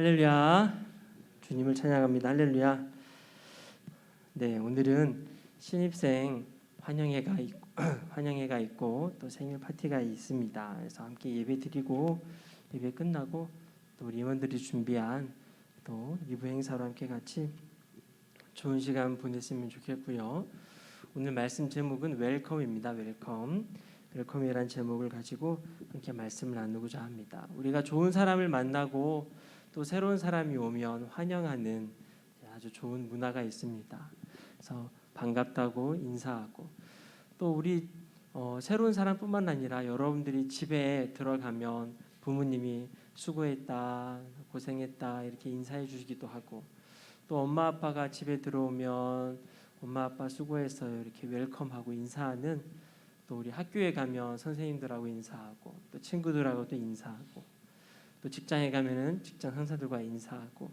할렐루야. 주님을 찬양합니다. 할렐루야. 네, 오늘은 신입생 환영회가 있고 또 생일 파티가 있습니다. 그래서 함께 예배 드리고 예배 끝나고 또 우리 임원들이 준비한 또 리뷰 행사로 함께 같이 좋은 시간 보냈으면 좋겠고요. 오늘 말씀 제목은 웰컴입니다. 웰컴이라는 제목을 가지고 함께 말씀을 나누고자 합니다. 우리가 좋은 사람을 만나고 또 새로운 사람이 오면 환영하는 아주 좋은 문화가 있습니다. 그래서 반갑다고 인사하고 또 우리 새로운 사람뿐만 아니라 여러분들이 집에 들어가면 부모님이 수고했다, 고생했다 이렇게 인사해 주시기도 하고 또 엄마 아빠가 집에 들어오면 엄마 아빠 수고했어요 이렇게 웰컴하고 인사하는 또 우리 학교에 가면 선생님들하고 인사하고 또 친구들하고 또 인사하고 또 직장에 가면은 직장 상사들과 인사하고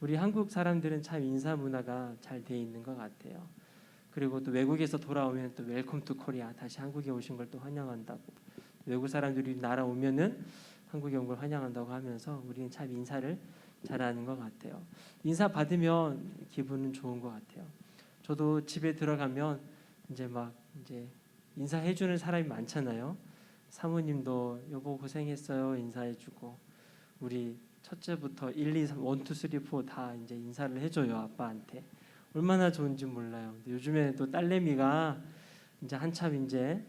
우리 한국 사람들은 참 인사 문화가 잘 돼 있는 것 같아요. 그리고 또 외국에서 돌아오면 또 웰컴 투 코리아 다시 한국에 오신 걸 또 환영한다고 외국 사람들이 나라 오면은 한국에 온 걸 환영한다고 하면서 우리는 참 인사를 잘하는 것 같아요. 인사 받으면 기분은 좋은 것 같아요. 저도 집에 들어가면 이제 인사해 주는 사람이 많잖아요. 사모님도 여보 고생했어요 인사해주고 우리 첫째부터 1, 2, 3, 1, 2, 3, 4 다 이제 인사를 해줘요 아빠한테. 얼마나 좋은지 몰라요. 요즘에 또 딸내미가 이제 한참 이제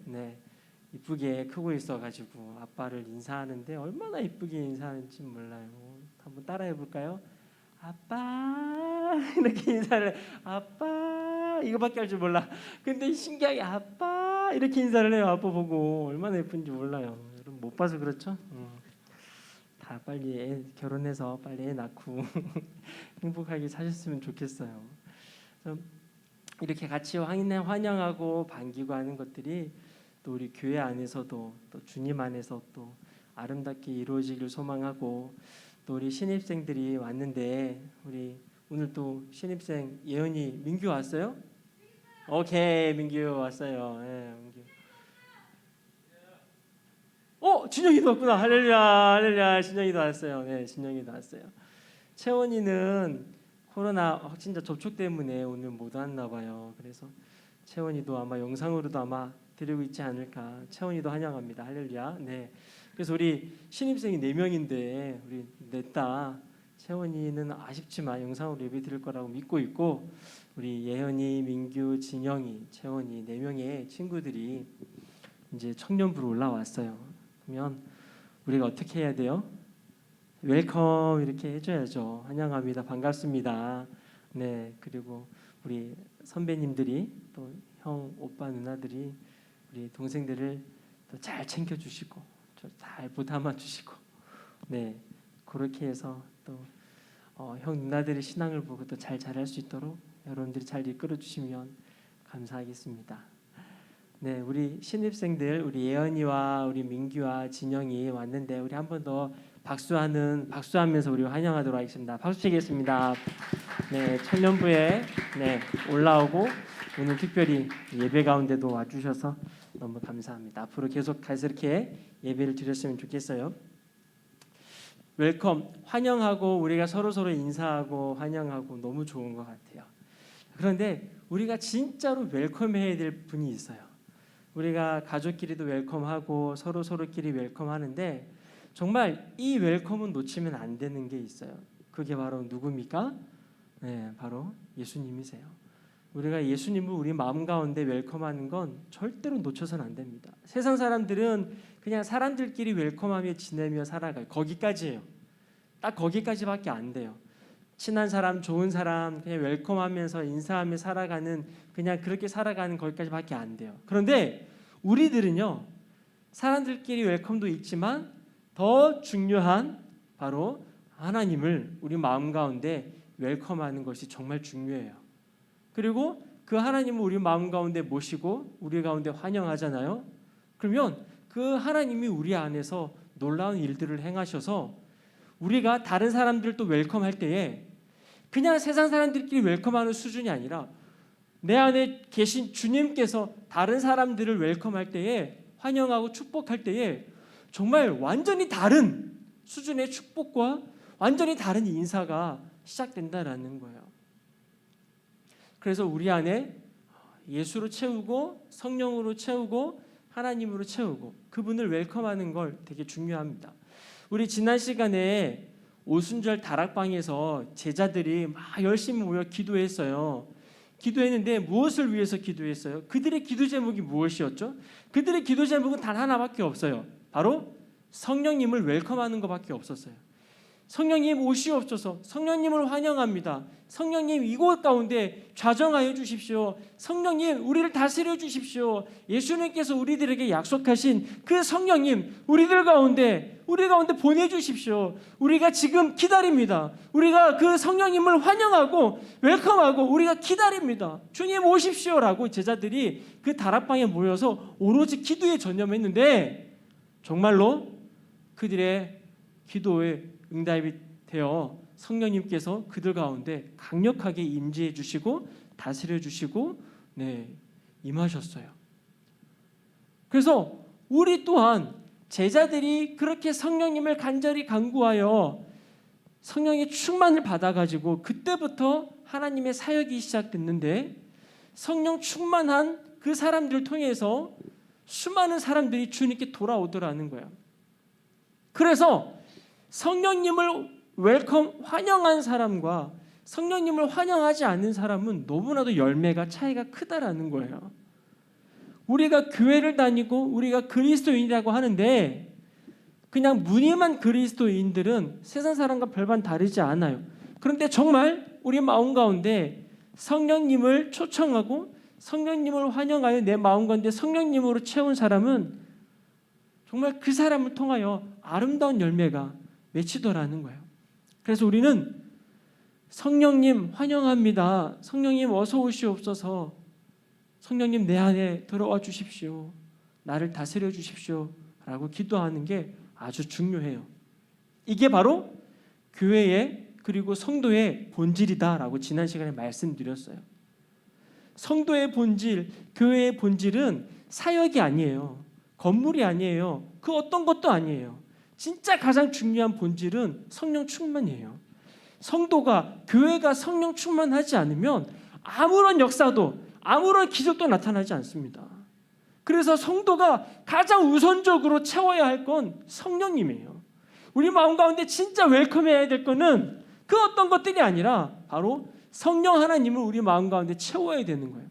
이쁘게 크고 있어가지고 아빠를 인사하는데 얼마나 이쁘게 인사하는지 몰라요. 한번 따라해 볼까요? 아빠 이렇게 인사를 아빠 이거밖에 할 줄 몰라. 근데 신기하게 아빠 이렇게 인사를 해요. 아빠 보고 얼마나 예쁜지 몰라요. 여러분 못 봐서 그렇죠? 다 빨리 결혼해서 빨리 애 낳고 행복하게 사셨으면 좋겠어요. 이렇게 같이 환영하고 반기고 하는 것들이 또 우리 교회 안에서도 또 주님 안에서 또 아름답게 이루어지길 소망하고 또 우리 신입생들이 왔는데 우리 오늘 또 신입생 예은이 민규 왔어요? 오케이 민규 왔어요. 네, 민규. 진영이도 왔구나. 할렐루야. 진영이도 왔어요. 네, 진영이도 왔어요. 채원이는 코로나 확진자 접촉 때문에 오늘 못 왔나 봐요. 그래서 채원이도 아마 영상으로도 아마 드리고 있지 않을까. 채원이도 환영합니다. 할렐루야. 네. 그래서 우리 신입생이 4명인데 우리 냈다. 채원이는 아쉽지만 영상으로 예배 드릴 거라고 믿고 있고 우리 예현이, 민규, 진영이, 채원이 4명의 친구들이 이제 청년부로 올라왔어요. 그러면 우리가 어떻게 해야 돼요? 웰컴 이렇게 해줘야죠. 환영합니다. 반갑습니다. 네, 그리고 우리 선배님들이 또 형, 오빠, 누나들이 우리 동생들을 또 잘 챙겨주시고 잘 보담아 주시고 네, 그렇게 해서 또 형 누나들의 신앙을 보고 또 잘 자랄 수 있도록 여러분들이 잘 이끌어 주시면 감사하겠습니다. 네, 우리 신입생들 우리 예언이와 우리 민규와 진영이 왔는데 우리 한 번 더 박수하면서 우리 환영하도록 하겠습니다. 박수 치겠습니다. 네, 청년부에 올라오고 오늘 특별히 예배 가운데도 와주셔서 너무 감사합니다. 앞으로 계속해서 이렇게 예배를 드렸으면 좋겠어요. 웰컴 환영하고 우리가 서로 인사하고 환영하고 너무 좋은 것 같아요. 그런데 우리가 진짜로 웰컴해야 될 분이 있어요. 우리가 가족끼리도 웰컴하고 서로끼리 웰컴하는데 정말 이 웰컴은 놓치면 안 되는 게 있어요. 그게 바로 누굽니까? 네, 바로 예수님이세요. 우리가 예수님을 우리 마음 가운데 웰컴하는 건 절대로 놓쳐서는 안 됩니다. 세상 사람들은 그냥 사람들끼리 웰컴하며 지내며 살아가요. 거기까지예요. 딱 거기까지밖에 안 돼요. 친한 사람, 좋은 사람 그냥 웰컴하면서 인사하며 살아가는 그냥 그렇게 살아가는 거기까지밖에 안 돼요. 그런데 우리들은요. 사람들끼리 웰컴도 있지만 더 중요한 바로 하나님을 우리 마음 가운데 웰컴하는 것이 정말 중요해요. 그리고 그 하나님을 우리 마음 가운데 모시고 우리 가운데 환영하잖아요. 그러면 그 하나님이 우리 안에서 놀라운 일들을 행하셔서 우리가 다른 사람들도 웰컴할 때에 그냥 세상 사람들끼리 웰컴하는 수준이 아니라 내 안에 계신 주님께서 다른 사람들을 웰컴할 때에 환영하고 축복할 때에 정말 완전히 다른 수준의 축복과 완전히 다른 인사가 시작된다라는 거예요. 그래서 우리 안에 예수로 채우고 성령으로 채우고 하나님으로 채우고 그분을 웰컴하는 걸 되게 중요합니다. 우리 지난 시간에 오순절 다락방에서 제자들이 막 열심히 모여 기도했어요. 기도했는데 무엇을 위해서 기도했어요? 그들의 기도 제목이 무엇이었죠? 그들의 기도 제목은 단 하나밖에 없어요. 바로 성령님을 웰컴하는 것밖에 없었어요. 성령님 오시옵소서. 성령님을 환영합니다. 성령님 이곳 가운데 좌정하여 주십시오. 성령님 우리를 다스려 주십시오. 예수님께서 우리들에게 약속하신 그 성령님 우리들 가운데 보내주십시오. 우리가 지금 기다립니다. 우리가 그 성령님을 환영하고 웰컴하고 우리가 기다립니다. 주님 오십시오라고 제자들이 그 다락방에 모여서 오로지 기도에 전념했는데 정말로 그들의 기도에 응답이 되어 성령님께서 그들 가운데 강력하게 임재해 주시고 다스려 주시고 임하셨어요. 그래서 우리 또한 제자들이 그렇게 성령님을 간절히 간구하여 성령의 충만을 받아가지고 그때부터 하나님의 사역이 시작됐는데 성령 충만한 그 사람들을 통해서 수많은 사람들이 주님께 돌아오더라는 거예요. 그래서 성령님을 환영한 사람과 성령님을 환영하지 않는 사람은 너무나도 열매가 차이가 크다라는 거예요. 우리가 교회를 다니고 우리가 그리스도인이라고 하는데 그냥 무늬만 그리스도인들은 세상 사람과 별반 다르지 않아요. 그런데 정말 우리 마음 가운데 성령님을 초청하고 성령님을 환영하여 내 마음 가운데 성령님으로 채운 사람은 정말 그 사람을 통하여 아름다운 열매가 맺히더라는 거예요. 그래서 우리는 성령님 환영합니다. 성령님 어서 오시옵소서. 성령님 내 안에 들어와 주십시오. 나를 다스려 주십시오. 라고 기도하는 게 아주 중요해요. 이게 바로 교회의 그리고 성도의 본질이다라고 지난 시간에 말씀드렸어요. 성도의 본질, 교회의 본질은 사역이 아니에요. 건물이 아니에요. 그 어떤 것도 아니에요. 진짜 가장 중요한 본질은 성령 충만이에요. 성도가, 교회가 성령 충만하지 않으면 아무런 역사도 아무런 기적도 나타나지 않습니다. 그래서 성도가 가장 우선적으로 채워야 할 건 성령님이에요. 우리 마음 가운데 진짜 웰컴해야 될 거는 그 어떤 것들이 아니라 바로 성령 하나님을 우리 마음 가운데 채워야 되는 거예요.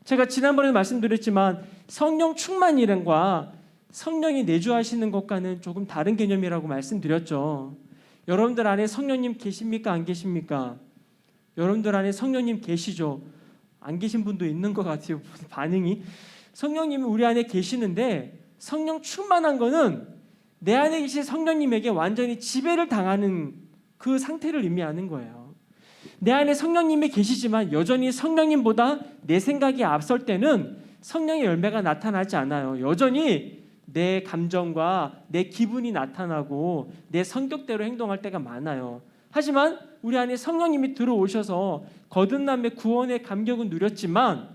제가 지난번에 말씀드렸지만 성령 충만이란과 성령이 내주하시는 것과는 조금 다른 개념이라고 말씀드렸죠. 여러분들 안에 성령님 계십니까? 안 계십니까? 여러분들 안에 성령님 계시죠? 안 계신 분도 있는 것 같아요. 반응이. 성령님이 우리 안에 계시는데 성령 충만한 거는 내 안에 계신 성령님에게 완전히 지배를 당하는 그 상태를 의미하는 거예요. 내 안에 성령님이 계시지만 여전히 성령님보다 내 생각이 앞설 때는 성령의 열매가 나타나지 않아요. 여전히 내 감정과 내 기분이 나타나고 내 성격대로 행동할 때가 많아요. 하지만 우리 안에 성령님이 들어오셔서 거듭남의 구원의 감격은 누렸지만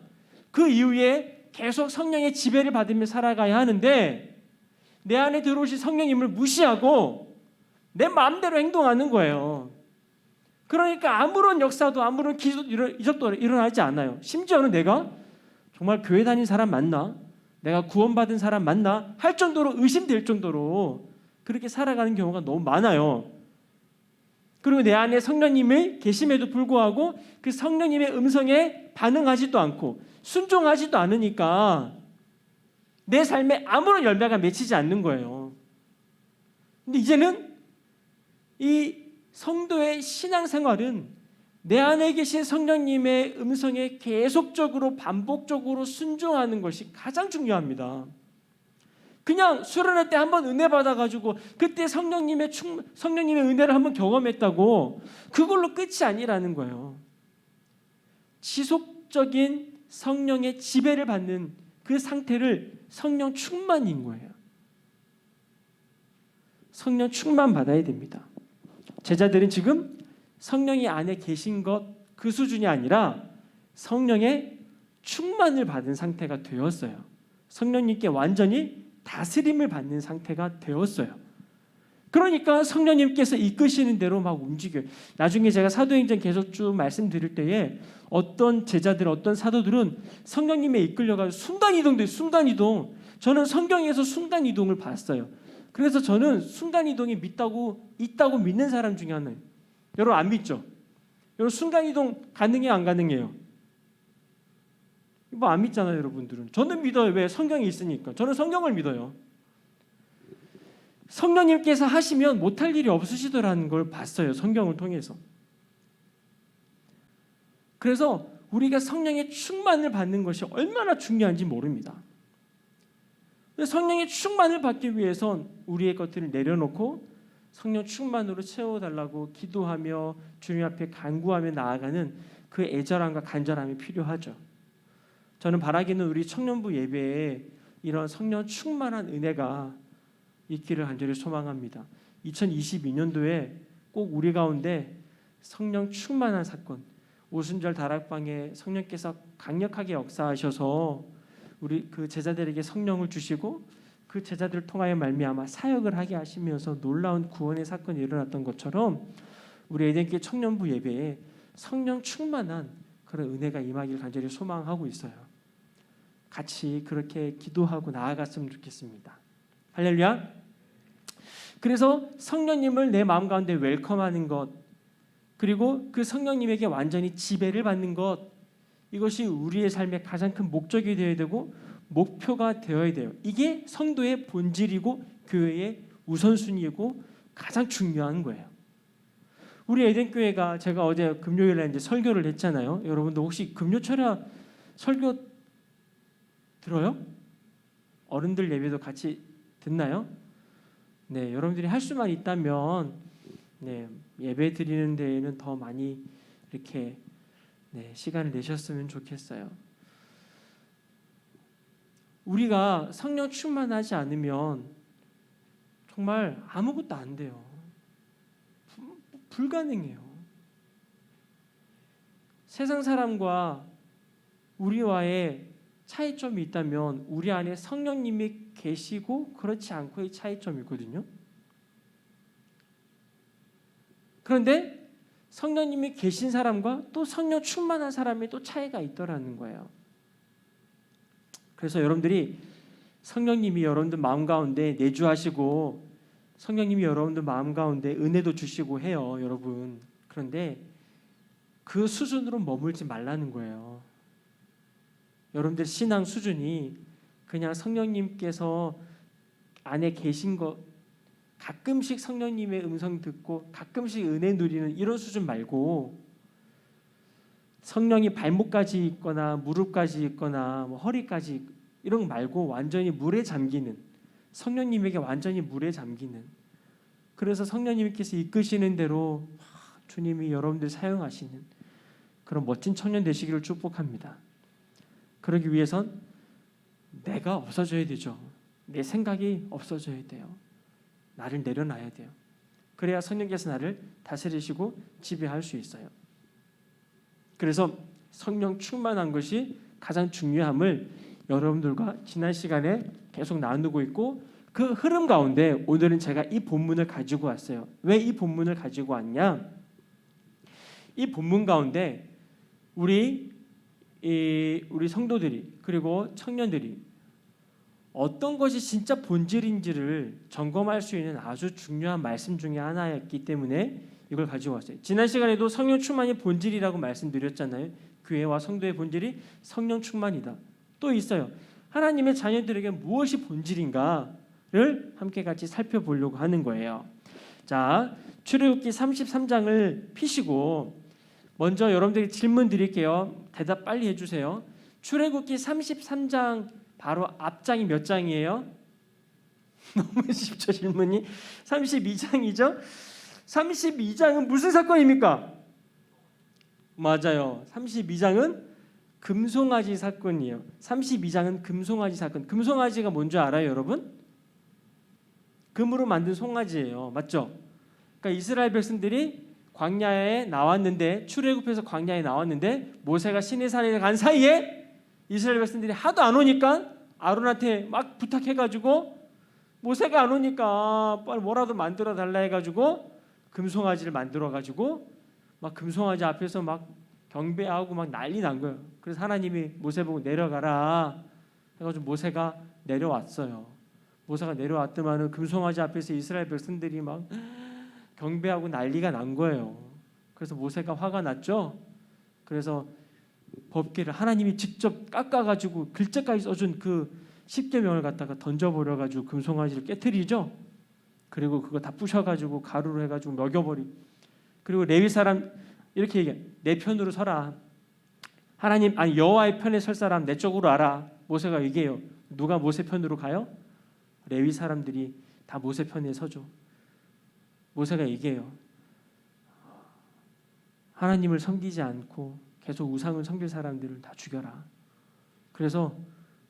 그 이후에 계속 성령의 지배를 받으며 살아가야 하는데 내 안에 들어오신 성령님을 무시하고 내 마음대로 행동하는 거예요. 그러니까 아무런 역사도 아무런 기적도 일어나지 않아요. 심지어는 내가 정말 교회 다닌 사람 맞나? 내가 구원받은 사람 맞나? 할 정도로 의심될 정도로 그렇게 살아가는 경우가 너무 많아요. 그리고 내 안에 성령님이 계심에도 불구하고 그 성령님의 음성에 반응하지도 않고 순종하지도 않으니까 내 삶에 아무런 열매가 맺히지 않는 거예요. 근데 이제는 이 성도의 신앙생활은 내 안에 계신 성령님의 음성에 계속적으로 반복적으로 순종하는 것이 가장 중요합니다. 그냥 수련회 때 한번 은혜 받아가지고 그때 성령님의 은혜를 한번 경험했다고 그걸로 끝이 아니라는 거예요. 지속적인 성령의 지배를 받는 그 상태를 성령 충만인 거예요. 성령 충만 받아야 됩니다. 제자들은 지금 성령이 안에 계신 것 그 수준이 아니라 성령의 충만을 받은 상태가 되었어요. 성령님께 완전히 다스림을 받는 상태가 되었어요. 그러니까 성령님께서 이끄시는 대로 막 움직여요. 나중에 제가 사도행전 계속 쭉 말씀드릴 때에 어떤 제자들, 어떤 사도들은 성령님에 이끌려가지고 순간이동돼요. 순간이동. 저는 성경에서 순간이동을 봤어요. 그래서 저는 순간이동이 있다고 믿는 사람 중에 하나예요. 여러분 안 믿죠? 여러분 순간이동 가능해요? 안 가능해요? 뭐 안 믿잖아요, 여러분들은. 저는 믿어요. 왜? 성경이 있으니까. 저는 성경을 믿어요. 성령님께서 하시면 못할 일이 없으시더라는 걸 봤어요. 성경을 통해서. 그래서 우리가 성령의 충만을 받는 것이 얼마나 중요한지 모릅니다. 성령의 충만을 받기 위해선 우리의 것들을 내려놓고 성령 충만으로 채워달라고 기도하며 주님 앞에 간구하며 나아가는 그 애절함과 간절함이 필요하죠. 저는 바라기는 우리 청년부 예배에 이런 성령 충만한 은혜가 있기를 간절히 소망합니다. 2022년도에 꼭 우리 가운데 성령 충만한 사건, 오순절 다락방에 성령께서 강력하게 역사하셔서 우리 그 제자들에게 성령을 주시고 그 제자들을 통하여 말미암아 사역을 하게 하시면서 놀라운 구원의 사건이 일어났던 것처럼 우리 에덴교회 청년부 예배에 성령 충만한 그런 은혜가 임하기를 간절히 소망하고 있어요. 같이 그렇게 기도하고 나아갔으면 좋겠습니다. 할렐루야. 그래서 성령님을 내 마음 가운데 웰컴하는 것, 그리고 그 성령님에게 완전히 지배를 받는 것, 이것이 우리의 삶의 가장 큰 목적이 되어야 되고 목표가 되어야 돼요. 이게 성도의 본질이고 교회의 우선순위이고 가장 중요한 거예요. 우리 에덴교회가 제가 어제 금요일에 이제 설교를 했잖아요. 여러분도 혹시 금요철야 설교 들어요? 어른들 예배도 같이 듣나요? 네, 여러분들이 할 수만 있다면 네, 예배 드리는 데에는 더 많이 이렇게 시간을 내셨으면 좋겠어요. 우리가 성령 충만하지 않으면 정말 아무것도 안 돼요. 불가능해요. 세상 사람과 우리와의 차이점이 있다면 우리 안에 성령님이 계시고 그렇지 않고의 차이점이거든요. 그런데 성령님이 계신 사람과 또 성령 충만한 사람의 또 차이가 있더라는 거예요. 그래서 여러분들이 성령님이 여러분들 마음 가운데 내주하시고 성령님이 여러분들 마음 가운데 은혜도 주시고 해요, 여러분. 그런데 그 수준으로 머물지 말라는 거예요. 여러분들 신앙 수준이 그냥 성령님께서 안에 계신 것, 가끔씩 성령님의 음성 듣고 가끔씩 은혜 누리는 이런 수준 말고 성령이 발목까지 있거나 무릎까지 있거나 뭐 허리까지 이런 거 말고 완전히 물에 잠기는, 성령님에게 완전히 물에 잠기는, 그래서 성령님께서 이끄시는 대로 주님이 여러분들 사용하시는 그런 멋진 청년 되시기를 축복합니다. 그러기 위해선 내가 없어져야 되죠. 내 생각이 없어져야 돼요. 나를 내려놔야 돼요. 그래야 성령께서 나를 다스리시고 지배할 수 있어요. 그래서 성령 충만한 것이 가장 중요함을 여러분들과 지난 시간에 계속 나누고 있고, 그 흐름 가운데 오늘은 제가 이 본문을 가지고 왔어요. 왜 이 본문을 가지고 왔냐? 이 본문 가운데 우리 성도들이 그리고 청년들이 어떤 것이 진짜 본질인지를 점검할 수 있는 아주 중요한 말씀 중에 하나였기 때문에 이걸 가지고 왔어요. 지난 시간에도 성령 충만이 본질이라고 말씀드렸잖아요. 교회와 성도의 본질이 성령 충만이다. 또 있어요. 하나님의 자녀들에게 무엇이 본질인가를 함께 같이 살펴보려고 하는 거예요. 자, 출애굽기 33장을 피시고 먼저 여러분들이 질문 드릴게요. 대답 빨리 해주세요. 출애굽기 33장 바로 앞장이 몇 장이에요? 너무 쉽죠, 질문이. 32장이죠. 32장은 무슨 사건입니까? 맞아요. 32장은 금송아지 사건이에요. 32장은 금송아지 사건. 금송아지가 뭔지 알아요, 여러분? 금으로 만든 송아지예요. 맞죠? 그러니까 이스라엘 백성들이 광야에 나왔는데, 출애굽해서 광야에 나왔는데 모세가 시내산에 간 사이에 이스라엘 백성들이 하도 안 오니까 아론한테 막 부탁해가지고 모세가 안 오니까 빨리 뭐라도 만들어 달라 해가지고 금송아지를 만들어가지고 막 금송아지 앞에서 막 경배하고 막 난리 난 거예요. 그래서 하나님이 모세 보고 내려가라 해가지고 모세가 내려왔어요. 모세가 내려왔더만은 금송아지 앞에서 이스라엘 백성들이 막 경배하고 난리가 난 거예요. 그래서 모세가 화가 났죠. 그래서 법궤를 하나님이 직접 깎아가지고 글자까지 써준 그 십계명을 갖다가 던져버려가지고 금송아지를 깨트리죠. 그리고 그거 다 부셔가지고 가루로 해가지고 먹여버리. 그리고 레위 사람 이렇게 얘기해. 내 편으로 서라. 하나님 아니 여호와의 편에 설 사람 내 쪽으로 와라. 모세가 얘기해요. 누가 모세 편으로 가요? 레위 사람들이 다 모세 편에 서죠. 모세가 얘기해요. 하나님을 섬기지 않고 계속 우상을 섬길 사람들을 다 죽여라. 그래서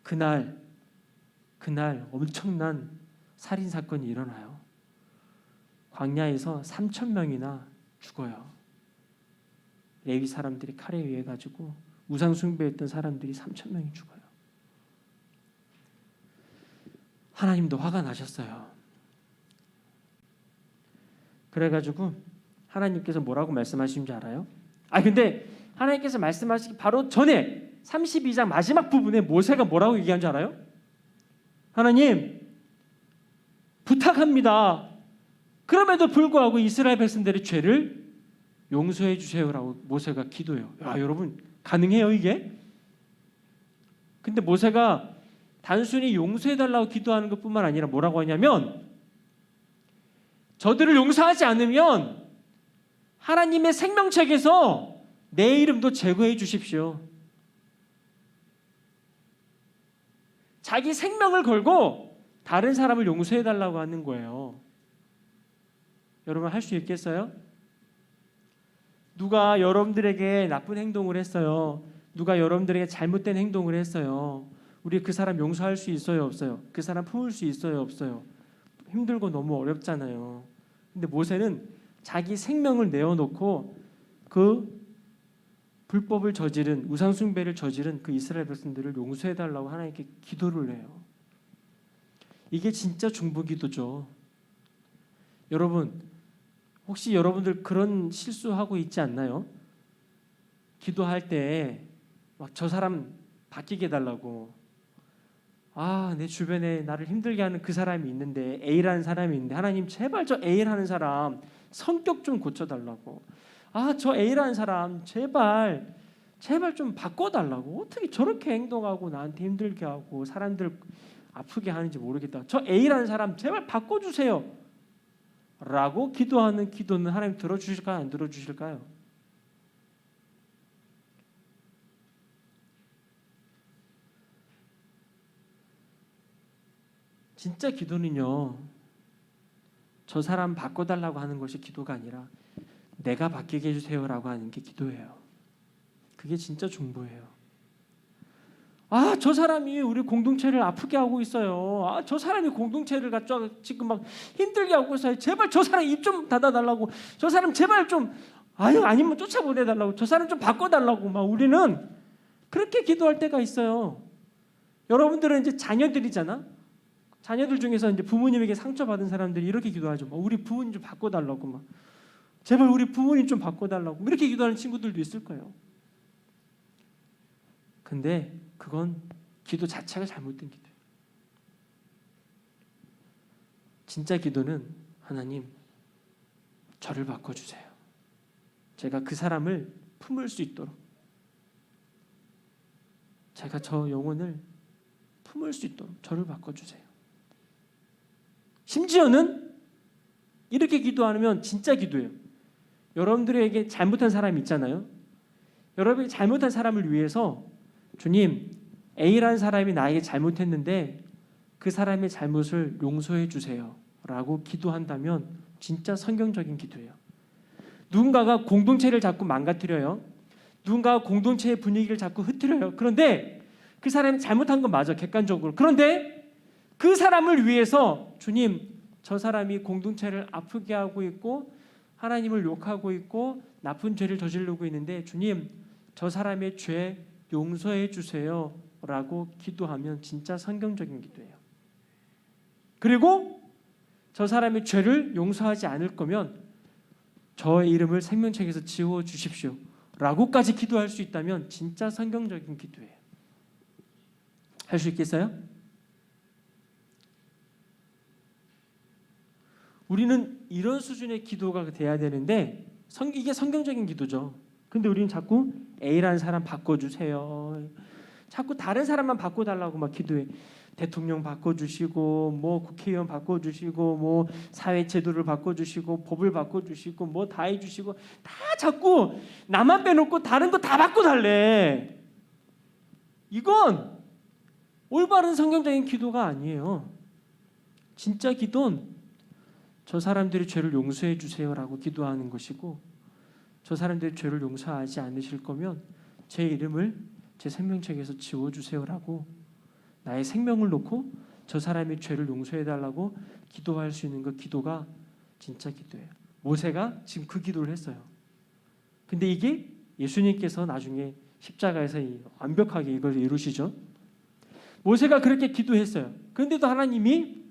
그날 엄청난 살인 사건이 일어나요. 광야에서 3,000명이나 죽어요. 레위 사람들이 칼에 의해 가지고 우상 숭배했던 사람들이 3,000명이 죽어요. 하나님도 화가 나셨어요. 그래가지고 하나님께서 뭐라고 말씀하신 줄 알아요? 근데 하나님께서 말씀하시기 바로 전에 32장 마지막 부분에 모세가 뭐라고 얘기한 줄 알아요? 하나님 부탁합니다. 그럼에도 불구하고 이스라엘 백성들의 죄를 용서해 주세요라고 모세가 기도해요. 여러분 가능해요 이게? 근데 모세가 단순히 용서해 달라고 기도하는 것뿐만 아니라 뭐라고 하냐면 저들을 용서하지 않으면 하나님의 생명책에서 내 이름도 제거해 주십시오. 자기 생명을 걸고 다른 사람을 용서해 달라고 하는 거예요. 여러분 할 수 있겠어요? 누가 여러분들에게 나쁜 행동을 했어요. 누가 여러분들에게 잘못된 행동을 했어요. 우리 그 사람 용서할 수 있어요, 없어요? 그 사람 품을 수 있어요, 없어요? 힘들고 너무 어렵잖아요. 근데 모세는 자기 생명을 내어놓고 그 불법을 저지른 우상 숭배를 저지른 그 이스라엘 백성들을 용서해 달라고 하나님께 기도를 해요. 이게 진짜 중보기도죠. 여러분 혹시 여러분들 그런 실수하고 있지 않나요? 기도할 때 막 저 사람 바뀌게 해달라고 내 주변에 나를 힘들게 하는 그 사람이 있는데 A라는 사람이 있는데 하나님 제발 저 A라는 사람 성격 좀 고쳐달라고 저 A라는 사람 제발 좀 바꿔달라고 어떻게 저렇게 행동하고 나한테 힘들게 하고 사람들 아프게 하는지 모르겠다. 저 A라는 사람 제발 바꿔주세요 라고 기도하는 기도는 하나님 들어주실까요? 안 들어주실까요? 진짜 기도는요 저 사람 바꿔달라고 하는 것이 기도가 아니라 내가 바뀌게 해주세요라고 하는 게 기도예요. 그게 진짜 중보예요. 저 사람이 우리 공동체를 아프게 하고 있어요. 저 사람이 공동체를 갖다 지금 막 힘들게 하고 있어요. 제발 저 사람 입 좀 닫아달라고. 저 사람 제발 좀 아니면 쫓아보내달라고. 저 사람 좀 바꿔달라고. 막 우리는 그렇게 기도할 때가 있어요. 여러분들은 이제 자녀들이잖아. 자녀들 중에서 이제 부모님에게 상처받은 사람들이 이렇게 기도하죠. 우리 부모님 좀 바꿔달라고 막. 제발 우리 부모님 좀 바꿔달라고. 이렇게 기도하는 친구들도 있을 거예요. 근데 그건 기도 자체가 잘못된 기도예요. 진짜 기도는 하나님 저를 바꿔주세요. 제가 그 사람을 품을 수 있도록 제가 저 영혼을 품을 수 있도록 저를 바꿔주세요. 심지어는 이렇게 기도하면 진짜 기도예요. 여러분들에게 잘못한 사람이 있잖아요. 여러분이 잘못한 사람을 위해서 주님 A라는 사람이 나에게 잘못했는데 그 사람의 잘못을 용서해 주세요 라고 기도한다면 진짜 성경적인 기도예요. 누군가가 공동체를 자꾸 망가뜨려요. 누군가가 공동체의 분위기를 자꾸 흐트려요. 그런데 그 사람이 잘못한 건 맞아 객관적으로. 그런데 그 사람을 위해서 주님 저 사람이 공동체를 아프게 하고 있고 하나님을 욕하고 있고 나쁜 죄를 저지르고 있는데 주님 저 사람의 죄 용서해 주세요 라고 기도하면 진짜 성경적인 기도예요. 그리고 저 사람의 죄를 용서하지 않을 거면 저의 이름을 생명책에서 지워 주십시오 라고까지 기도할 수 있다면 진짜 성경적인 기도예요. 할 수 있겠어요? 우리는 이런 수준의 기도가 돼야 되는데 이게 성경적인 기도죠. 근데 우리는 자꾸 A라는 사람 바꿔주세요. 자꾸 다른 사람만 바꿔달라고 막 기도해. 대통령 바꿔주시고 뭐 국회의원 바꿔주시고 뭐 사회 제도를 바꿔주시고 법을 바꿔주시고 뭐 다 해주시고 다 자꾸 나만 빼놓고 다른 거 다 바꿔달래. 이건 올바른 성경적인 기도가 아니에요. 진짜 기도는 저 사람들이 죄를 용서해 주세요라고 기도하는 것이고, 저 사람들이 죄를 용서하지 않으실 거면 제 이름을 제 생명책에서 지워주세요라고 나의 생명을 놓고 저 사람의 죄를 용서해 달라고 기도할 수 있는 그 기도가 진짜 기도예요. 모세가 지금 그 기도를 했어요. 근데 이게 예수님께서 나중에 십자가에서 완벽하게 이걸 이루시죠. 모세가 그렇게 기도했어요. 그런데도 하나님이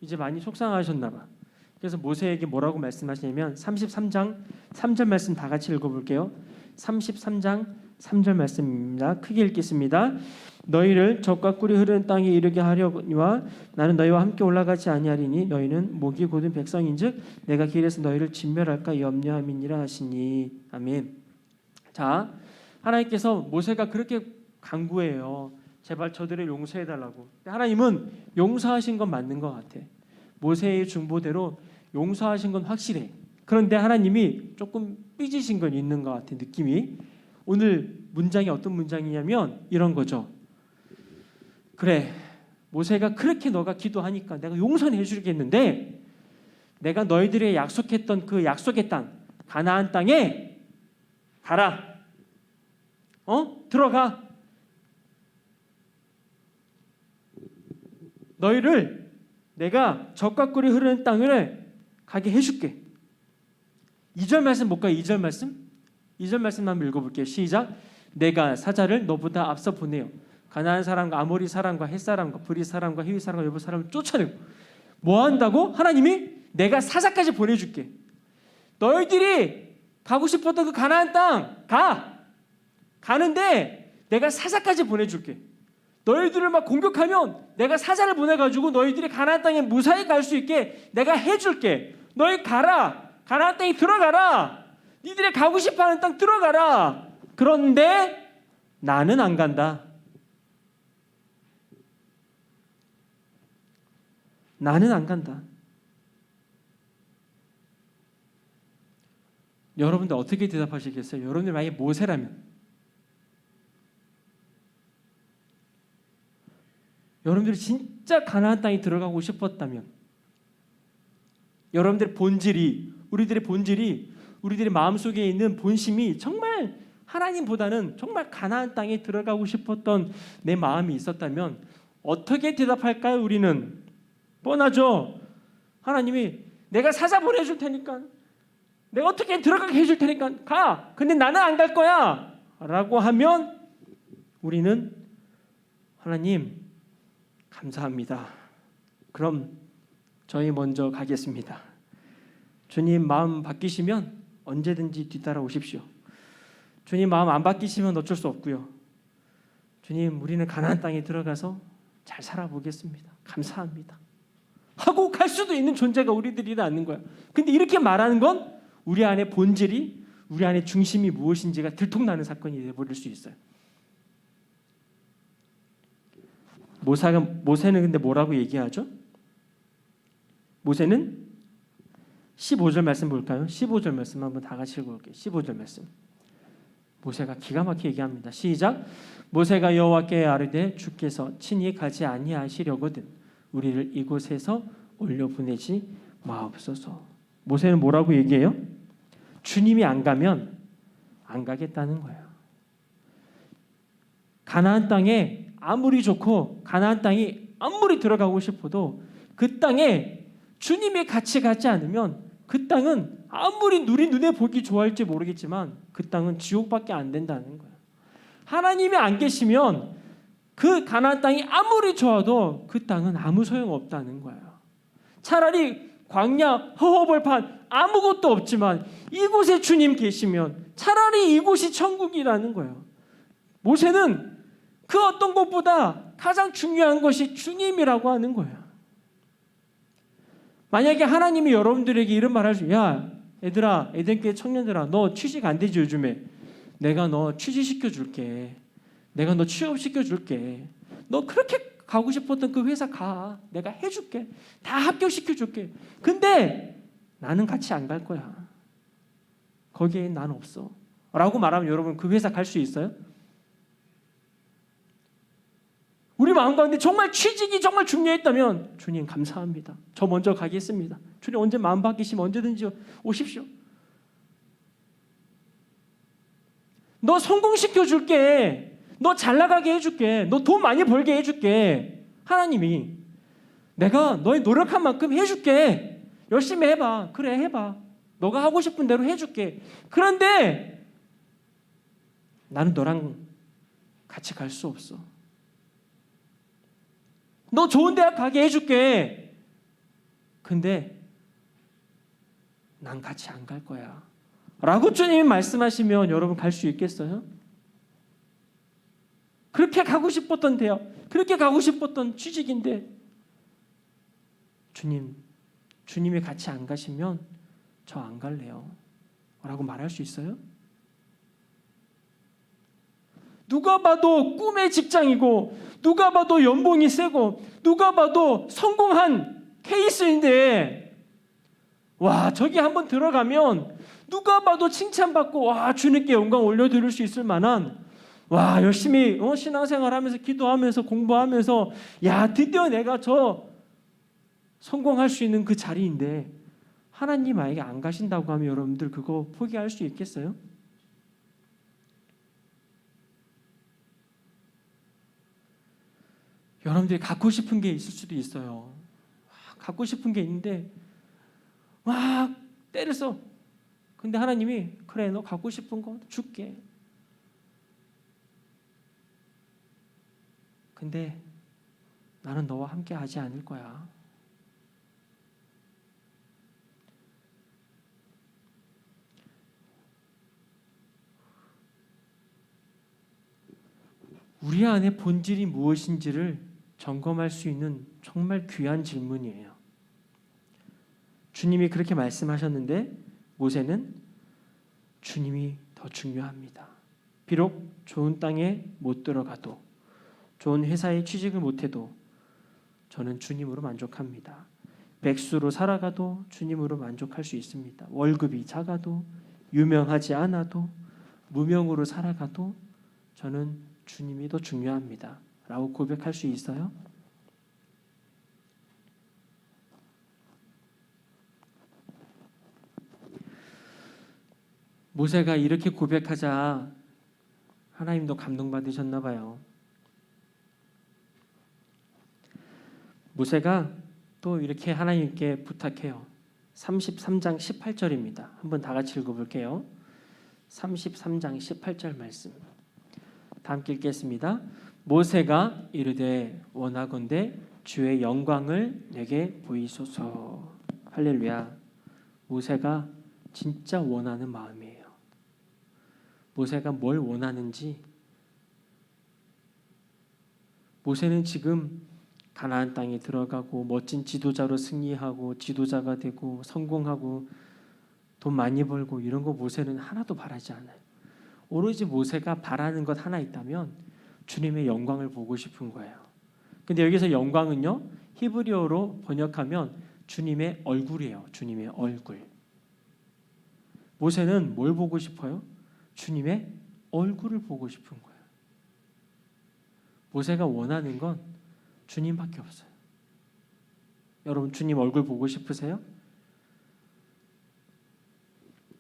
이제 많이 속상하셨나 봐. 그래서 모세에게 뭐라고 말씀하시냐면 33장 3절 말씀 다 같이 읽어볼게요. 33장 3절 말씀입니다. 크게 읽겠습니다. 너희를 젖과 꿀이 흐르는 땅에 이르게 하려니와 나는 너희와 함께 올라가지 아니하리니 너희는 목이 곧은 백성인즉 내가 길에서 너희를 진멸할까 염려함이니라 하시니. 아멘. 자, 하나님께서 모세가 그렇게 간구해요. 제발 저들을 용서해달라고. 하나님은 용서하신 건 맞는 것 같아. 모세의 중보대로 용서하신 건 확실해. 그런데 하나님이 조금 삐지신 건 있는 것 같아, 느낌이. 오늘 문장이 어떤 문장이냐면 이런 거죠. 그래, 모세가 그렇게 너가 기도하니까 내가 용서해 주겠는데 내가 너희들에게 약속했던 그 약속의 땅, 가나안 땅에 가라. 들어가. 너희를 내가 젖과 꿀이 흐르는 땅을 가게 해줄게. 2절 말씀 볼까요? 2절 말씀? 2절 말씀 한번 읽어볼게요. 시작. 내가 사자를 너보다 앞서 보내요. 가나안 사람과 아모리 사람과 헷 사람과 브리 사람과 히위 사람과 여부 사람을 쫓아내고 뭐 한다고? 하나님이 내가 사자까지 보내줄게. 너희들이 가고 싶었던 그 가나안 땅 가. 가는데 내가 사자까지 보내줄게. 너희들을 막 공격하면 내가 사자를 보내가지고 너희들이 가나안 땅에 무사히 갈 수 있게 내가 해줄게. 너희 가라. 가나안 땅에 들어가라. 니들이 가고 싶어하는 땅 들어가라. 그런데 나는 안 간다. 나는 안 간다. 여러분들 어떻게 대답하시겠어요? 여러분들 만약에 모세라면, 여러분들이 진짜 가나안 땅에 들어가고 싶었다면, 여러분들의 본질이, 우리들의 마음속에 있는 본심이 정말 하나님보다는 정말 가나안 땅에 들어가고 싶었던 내 마음이 있었다면 어떻게 대답할까요? 우리는 뻔하죠. 하나님이 내가 사자 보내줄 테니까, 내가 어떻게 들어가게 해줄 테니까 가. 근데 나는 안 갈 거야 라고 하면 우리는 하나님 감사합니다. 그럼 저희 먼저 가겠습니다. 주님 마음 바뀌시면 언제든지 뒤따라오십시오. 주님 마음 안 바뀌시면 어쩔 수 없고요. 주님 우리는 가나안 땅에 들어가서 잘 살아보겠습니다. 감사합니다. 하고 갈 수도 있는 존재가 우리들이라 않는 거야. 근데 이렇게 말하는 건 우리 안에 본질이, 우리 안에 중심이 무엇인지가 들통나는 사건이 되어버릴 수 있어요. 모세는 근데 뭐라고 얘기하죠? 모세는 15절 말씀 볼까요? 15절 말씀 한번 다 같이 읽어볼게요. 15절 말씀. 모세가 기가 막히게 얘기합니다. 시작. 모세가 여호와께 아뢰되 주께서 친히 가지 아니하시려거든 우리를 이곳에서 올려보내지 마옵소서. 모세는 뭐라고 얘기해요? 주님이 안 가면 안 가겠다는 거예요. 가나안 땅에 아무리 좋고 가나안 땅이 아무리 들어가고 싶어도 그 땅에 주님이 같이 가지 않으면 그 땅은 아무리 우리 눈에 보기 좋아할지 모르겠지만 그 땅은 지옥밖에 안 된다는 거예요. 하나님이 안 계시면 그 가나안 땅이 아무리 좋아도 그 땅은 아무 소용 없다는 거예요. 차라리 광야 허허벌판 아무것도 없지만 이곳에 주님 계시면 차라리 이곳이 천국이라는 거예요. 모세는 그 어떤 것보다 가장 중요한 것이 주님이라고 하는 거예요. 만약에 하나님이 여러분들에게 이런 말을 하시면, 야 얘들아, 에덴교회 청년들아, 너 취직 안 되지 요즘에? 내가 너 취직시켜 줄게. 내가 너 취업시켜 줄게. 너 그렇게 가고 싶었던 그 회사 가. 내가 해줄게. 다 합격시켜 줄게. 근데 나는 같이 안 갈 거야. 거기에 난 없어. 라고 말하면 여러분 그 회사 갈 수 있어요? 우리 마음 가운데 정말 취직이 정말 중요했다면 주님 감사합니다. 저 먼저 가겠습니다. 주님 언제 마음 바뀌시면 언제든지 오십시오. 너 성공시켜 줄게. 너 잘 나가게 해줄게. 너 돈 많이 벌게 해줄게. 하나님이 내가 너의 노력한 만큼 해줄게. 열심히 해봐. 그래 해봐. 너가 하고 싶은 대로 해줄게. 그런데 나는 너랑 같이 갈 수 없어. 너 좋은 대학 가게 해줄게. 근데 난 같이 안 갈 거야. 라고 주님이 말씀하시면 여러분 갈 수 있겠어요? 그렇게 가고 싶었던 대학, 그렇게 가고 싶었던 취직인데 주님이 같이 안 가시면 저 안 갈래요. 라고 말할 수 있어요? 누가 봐도 꿈의 직장이고 누가 봐도 연봉이 세고 누가 봐도 성공한 케이스인데 와 저기 한번 들어가면 누가 봐도 칭찬받고 와 주님께 영광 올려드릴 수 있을 만한 와 열심히 신앙생활하면서 기도하면서 공부하면서 야 드디어 내가 저 성공할 수 있는 그 자리인데 하나님 아예 안 가신다고 하면 여러분들 그거 포기할 수 있겠어요? 여러분들이 갖고 싶은 게 있을 수도 있어요. 갖고 싶은 게 있는데 막 때려서 근데 하나님이 그래 너 갖고 싶은 거 줄게. 근데 나는 너와 함께 하지 않을 거야. 우리 안의 본질이 무엇인지를 점검할 수 있는 정말 귀한 질문이에요. 주님이 그렇게 말씀하셨는데 모세는 주님이 더 중요합니다. 비록 좋은 땅에 못 들어가도 좋은 회사에 취직을 못해도 저는 주님으로 만족합니다. 백수로 살아가도 주님으로 만족할 수 있습니다. 월급이 작아도 유명하지 않아도 무명으로 살아가도 저는 주님이 더 중요합니다. 라고 고백할 수 있어요? 모세가 이렇게 고백하자 하나님도 감동받으셨나 봐요. 모세가 또 이렇게 하나님께 부탁해요. 33장 18절입니다. 한번 다 같이 읽어볼게요. 33장 18절 말씀. 다 함께 읽겠습니다. 모세가 이르되 원하건대 주의 영광을 내게 보이소서. 할렐루야. 모세가 진짜 원하는 마음이에요. 모세가 뭘 원하는지 모세는 지금 가나안 땅에 들어가고 멋진 지도자로 승리하고 지도자가 되고 성공하고 돈 많이 벌고 이런 거 모세는 하나도 바라지 않아요. 오로지 모세가 바라는 것 하나 있다면 주님의 영광을 보고 싶은 거예요. 근데 여기서 영광은요 히브리어로 번역하면 주님의 얼굴이에요. 주님의 얼굴. 모세는 뭘 보고 싶어요? 주님의 얼굴을 보고 싶은 거예요. 모세가 원하는 건 주님밖에 없어요. 여러분 주님 얼굴 보고 싶으세요?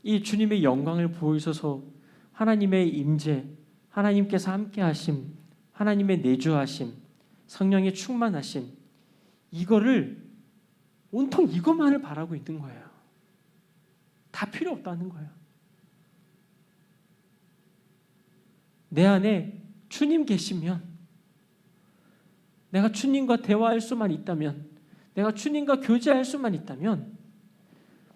이 주님의 영광을 보이소서. 하나님의 임재, 하나님께서 함께하심, 하나님의 내주하심, 성령의 충만하심, 이거를 온통 이것만을 바라고 있는 거예요. 다 필요 없다는 거예요. 내 안에 주님 계시면, 내가 주님과 대화할 수만 있다면, 내가 주님과 교제할 수만 있다면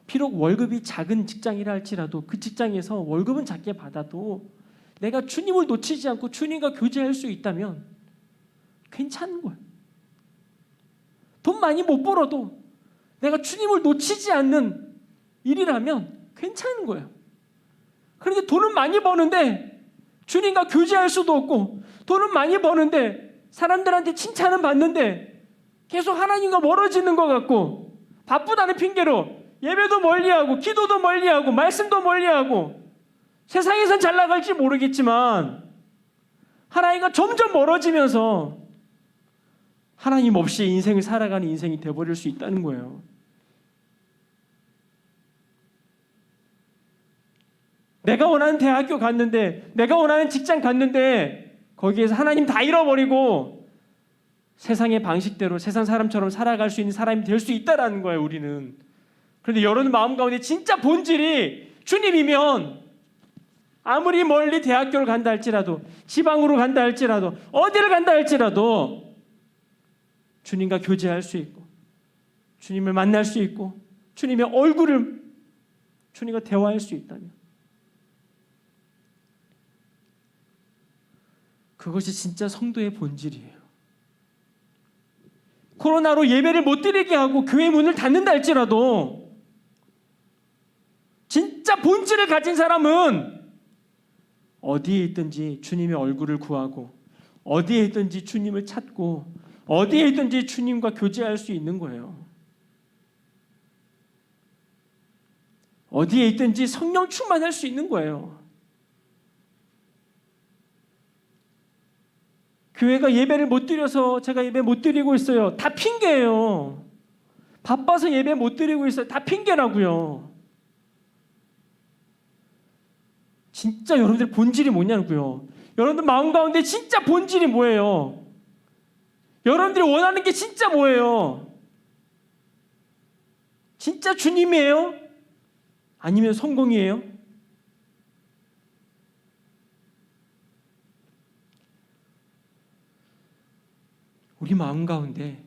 비록 월급이 작은 직장이라 할지라도 그 직장에서 월급은 작게 받아도 내가 주님을 놓치지 않고 주님과 교제할 수 있다면 괜찮은 거예요. 돈 많이 못 벌어도 내가 주님을 놓치지 않는 일이라면 괜찮은 거예요. 그런데 돈은 많이 버는데 주님과 교제할 수도 없고, 돈은 많이 버는데 사람들한테 칭찬은 받는데 계속 하나님과 멀어지는 것 같고, 바쁘다는 핑계로 예배도 멀리하고 기도도 멀리하고 말씀도 멀리하고, 세상에선 잘 나갈지 모르겠지만 하나님과 점점 멀어지면서 하나님 없이 인생을 살아가는 인생이 되어버릴 수 있다는 거예요. 내가 원하는 대학교 갔는데, 내가 원하는 직장 갔는데 거기에서 하나님 다 잃어버리고 세상의 방식대로 세상 사람처럼 살아갈 수 있는 사람이 될 수 있다라는 거예요, 우리는. 그런데 여러분 마음 가운데 진짜 본질이 주님이면 아무리 멀리 대학교를 간다 할지라도, 지방으로 간다 할지라도, 어디를 간다 할지라도 주님과 교제할 수 있고, 주님을 만날 수 있고, 주님의 얼굴을, 주님과 대화할 수 있다면 그것이 진짜 성도의 본질이에요. 코로나로 예배를 못 드리게 하고 교회 문을 닫는다 할지라도 진짜 본질을 가진 사람은 어디에 있든지 주님의 얼굴을 구하고, 어디에 있든지 주님을 찾고, 어디에 있든지 주님과 교제할 수 있는 거예요. 어디에 있든지 성령 충만할 수 있는 거예요. 교회가 예배를 못 드려서 제가 예배 못 드리고 있어요. 다 핑계예요. 바빠서 예배 못 드리고 있어요. 다 핑계라고요. 진짜 여러분들 본질이 뭐냐고요. 여러분들 마음 가운데 진짜 본질이 뭐예요? 여러분들이 원하는 게 진짜 뭐예요? 진짜 주님이에요? 아니면 성공이에요? 우리 마음 가운데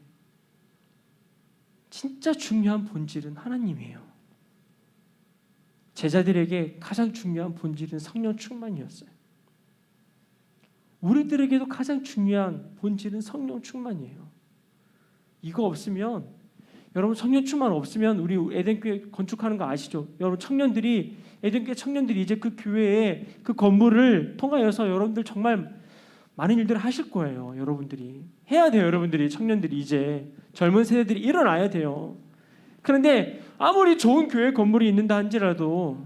진짜 중요한 본질은 하나님이에요. 제자들에게 가장 중요한 본질은 성령 충만이었어요. 우리들에게도 가장 중요한 본질은 성령 충만이에요. 이거 없으면, 여러분 성령 충만 없으면 우리 에덴교회 건축하는 거 아시죠? 여러분 청년들이, 에덴교회 청년들이 이제 그 교회에 그 건물을 통하여서 여러분들 정말 많은 일들을 하실 거예요. 여러분들이 해야 돼요. 여러분들이, 청년들이, 이제 젊은 세대들이 일어나야 돼요. 그런데 아무리 좋은 교회 건물이 있는다 한지라도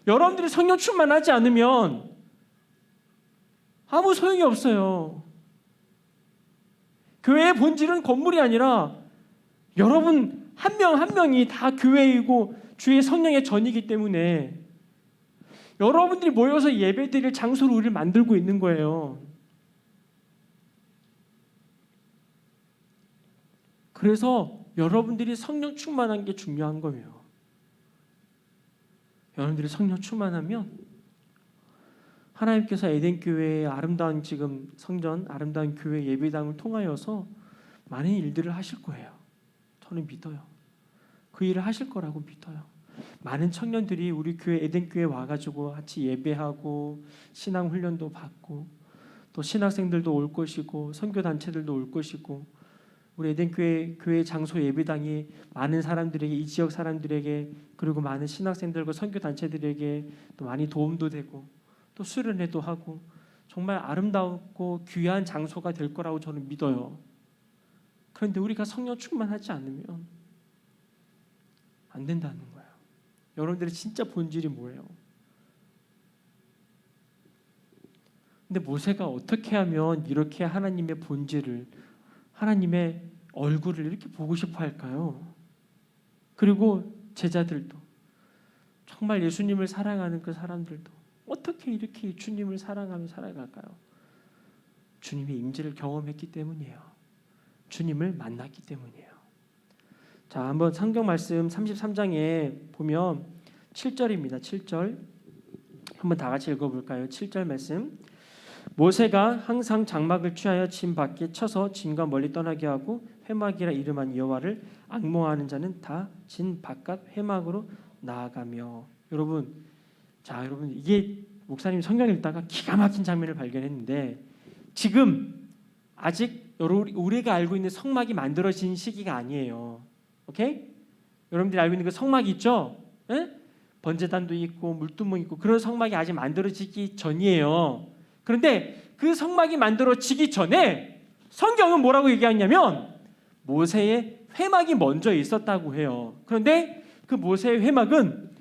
여러분들이 성령 충만하지 않으면 아무 소용이 없어요. 교회의 본질은 건물이 아니라 여러분 한 명 한 명이 다 교회이고 주의 성령의 전이기 때문에 여러분들이 모여서 예배드릴 장소를 우리를 만들고 있는 거예요. 그래서 여러분들이 성령 충만한 게 중요한 거예요. 여러분들이 성령 충만하면 하나님께서 에덴교회의 아름다운 지금 성전, 아름다운 교회 예배당을 통하여서 많은 일들을 하실 거예요. 저는 믿어요. 그 일을 하실 거라고 믿어요. 많은 청년들이 우리 교회 에덴교회에 와가지고 같이 예배하고 신앙 훈련도 받고, 또 신학생들도 올 것이고 선교단체들도 올 것이고, 우리 에덴교회 교회 장소 예배당이 많은 사람들에게, 이 지역 사람들에게, 그리고 많은 신학생들과 선교단체들에게 또 많이 도움도 되고 또 수련회도 하고 정말 아름답고 귀한 장소가 될 거라고 저는 믿어요. 그런데 우리가 성령 충만하지 않으면 안 된다는 거예요. 여러분들의 진짜 본질이 뭐예요? 근데 모세가 어떻게 하면 이렇게 하나님의 본질을, 하나님의 얼굴을 이렇게 보고 싶어 할까요? 그리고 제자들도, 정말 예수님을 사랑하는 그 사람들도 어떻게 이렇게 주님을 사랑하며 살아갈까요? 주님의 임재를 경험했기 때문이에요. 주님을 만났기 때문이에요. 자, 한번 성경 말씀 33장에 보면 7절입니다. 7절 한번 다 같이 읽어볼까요? 7절 말씀. 모세가 항상 장막을 취하여 진 밖에 쳐서 진과 멀리 떠나게 하고 회막이라 이름한 여호와를 앙모하는 자는 다 진 바깥 회막으로 나아가며. 여러분, 자, 여러분, 이게 목사님 성경 읽다가 기가 막힌 장면을 발견했는데, 지금 아직 우리가 알고 있는 성막이 만들어진 시기가 아니에요. 오케이? 여러분들이 알고 있는 그 성막이 있죠? 에? 번제단도 있고 물두멍 있고 그런 성막이 아직 만들어지기 전이에요. 그런데 그 성막이 만들어지기 전에 성경은 뭐라고 얘기하냐면 모세의 회막이 먼저 있었다고 해요. 그런데 그 모세의 회막은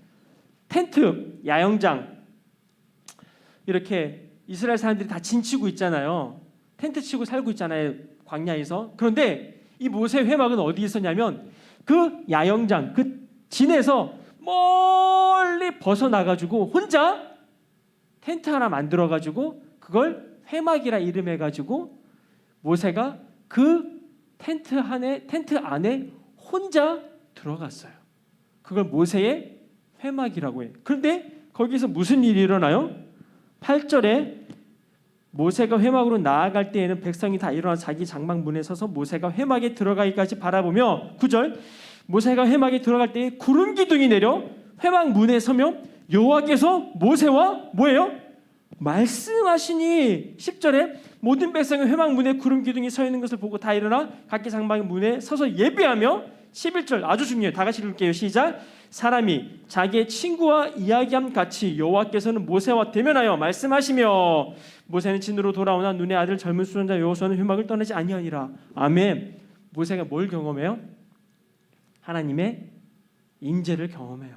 텐트, 야영장, 이렇게 이스라엘 사람들이 다 진치고 있잖아요. 텐트 치고 살고 있잖아요, 광야에서. 그런데 이 모세의 회막은 어디 있었냐면 그 야영장, 그 진에서 멀리 벗어나가지고 혼자 텐트 하나 만들어가지고 그걸 회막이라 이름해가지고 모세가 그 텐트 안에 혼자 들어갔어요. 그걸 모세의 회막이라고 해요. 그런데 거기서 무슨 일이 일어나요? 8절에 모세가 회막으로 나아갈 때에는 백성이 다 일어나 자기 장막 문에 서서 모세가 회막에 들어가기까지 바라보며 9절 모세가 회막에 들어갈 때에 구름 기둥이 내려 회막 문에 서며 여호와께서 모세와 뭐예요? 말씀하시니 10절에 모든 백성이 회막 문에 구름 기둥이 서 있는 것을 보고 다 일어나 각기 장막 문에 서서 예배하며 11절 아주 중요해요. 다 같이 읽을게요. 시작. 사람이 자기의 친구와 이야기함 같이 여호와께서는 모세와 대면하여 말씀하시며 모세는 진으로 돌아오나 눈의 아들 젊은 수련자 여호수아는 회막을 떠나지 아니하니라. 아멘. 모세가 뭘 경험해요? 하나님의 임재를 경험해요.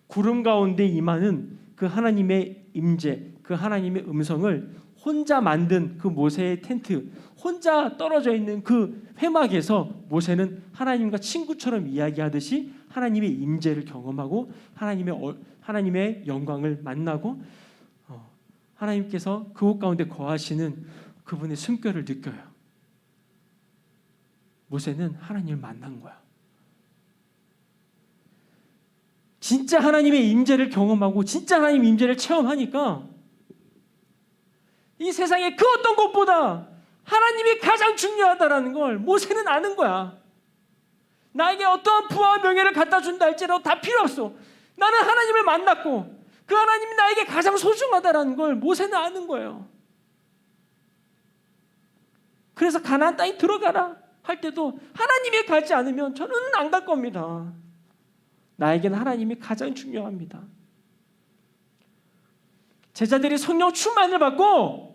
구름 가운데 임하는 그 하나님의 임재, 그 하나님의 음성을 혼자 만든 그 모세의 텐트, 혼자 떨어져 있는 그 회막에서 모세는 하나님과 친구처럼 이야기하듯이 하나님의 임재를 경험하고 하나님의 영광을 만나고 하나님께서 그곳 가운데 거하시는 그분의 숨결을 느껴요. 모세는 하나님을 만난 거야. 진짜 하나님의 임재를 경험하고 진짜 하나님 임재를 체험하니까 이 세상의 그 어떤 것보다 하나님이 가장 중요하다라는 걸 모세는 아는 거야. 나에게 어떠한 부와 명예를 갖다 준다 할지라도 다 필요 없어. 나는 하나님을 만났고 그 하나님이 나에게 가장 소중하다라는 걸 모세는 아는 거예요. 그래서 가나안 땅에 들어가라 할 때도 하나님이 가지 않으면 저는 안 갈 겁니다. 나에게는 하나님이 가장 중요합니다. 제자들이 성령 충만을 받고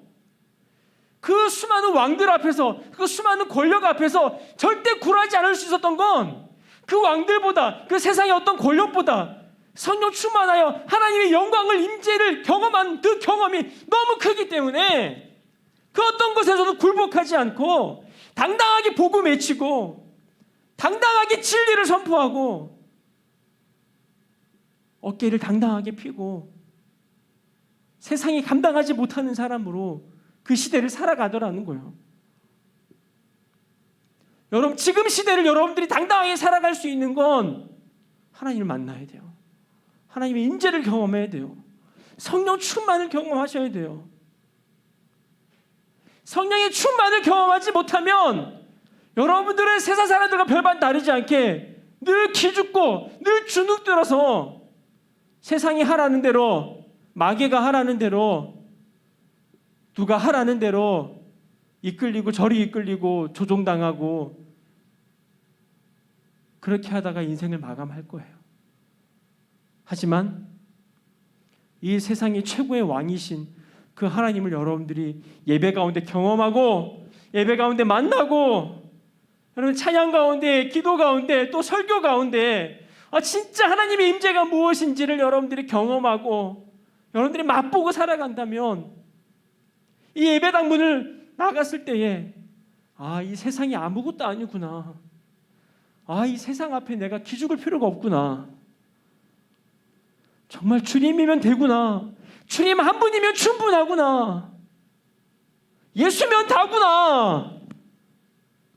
그 수많은 왕들 앞에서 그 수많은 권력 앞에서 절대 굴하지 않을 수 있었던 건 그 왕들보다 그 세상의 어떤 권력보다 성령 충만하여 하나님의 영광을 임재를 경험한 그 경험이 너무 크기 때문에 그 어떤 것에서도 굴복하지 않고 당당하게 복음 외치고 당당하게 진리를 선포하고 어깨를 당당하게 펴고 세상이 감당하지 못하는 사람으로 그 시대를 살아가더라는 거예요. 여러분, 지금 시대를 여러분들이 당당하게 살아갈 수 있는 건 하나님을 만나야 돼요. 하나님의 임재를 경험해야 돼요. 성령 충만을 경험하셔야 돼요. 성령의 충만을 경험하지 못하면 여러분들은 세상 사람들과 별반 다르지 않게 늘 기죽고 늘 주눅들어서 세상이 하라는 대로, 마귀가 하라는 대로, 누가 하라는 대로 이끌리고 저리 이끌리고 조종당하고 그렇게 하다가 인생을 마감할 거예요. 하지만 이 세상의 최고의 왕이신 그 하나님을 여러분들이 예배 가운데 경험하고 예배 가운데 만나고 여러분 찬양 가운데 기도 가운데 또 설교 가운데 진짜 하나님의 임재가 무엇인지를 여러분들이 경험하고 여러분들이 맛보고 살아간다면 이 예배당 문을 나갔을 때에 이 세상이 아무것도 아니구나. 이 세상 앞에 내가 기죽을 필요가 없구나. 정말 주님이면 되구나. 주님 한 분이면 충분하구나. 예수면 다구나.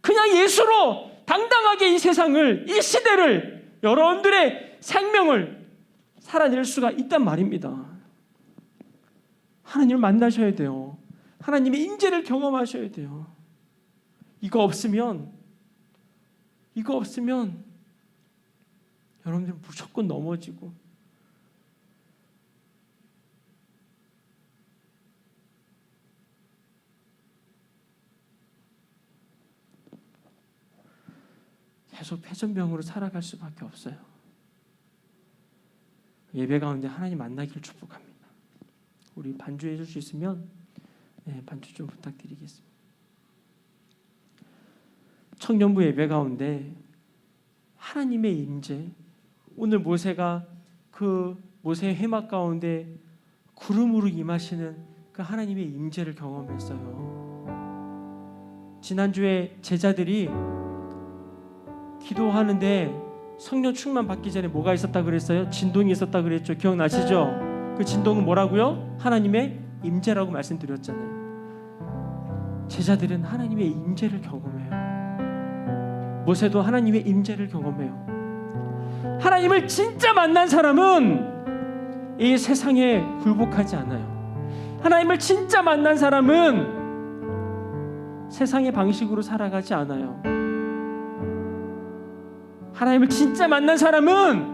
그냥 예수로 당당하게 이 세상을, 이 시대를, 여러분들의 생명을 살아낼 수가 있단 말입니다. 하나님을 만나셔야 돼요. 하나님의 임재를 경험하셔야 돼요. 이거 없으면 여러분들 무조건 넘어지고 계속 패전병으로 살아갈 수밖에 없어요. 예배 가운데 하나님 만나기를 축복합니다. 우리 반주해 줄 수 있으면 반주 좀 부탁드리겠습니다. 청년부 예배 가운데 하나님의 임재, 오늘 모세가 그 모세의 회막 가운데 구름으로 임하시는 그 하나님의 임재를 경험했어요. 지난주에 제자들이 기도하는데 성령 충만 받기 전에 뭐가 있었다 그랬어요? 진동이 있었다 그랬죠. 기억나시죠? 그 진동은 뭐라고요? 하나님의 임재라고 말씀드렸잖아요. 제자들은 하나님의 임재를 경험해요. 모세도 하나님의 임재를 경험해요. 하나님을 진짜 만난 사람은 이 세상에 굴복하지 않아요. 하나님을 진짜 만난 사람은 세상의 방식으로 살아가지 않아요. 하나님을 진짜 만난 사람은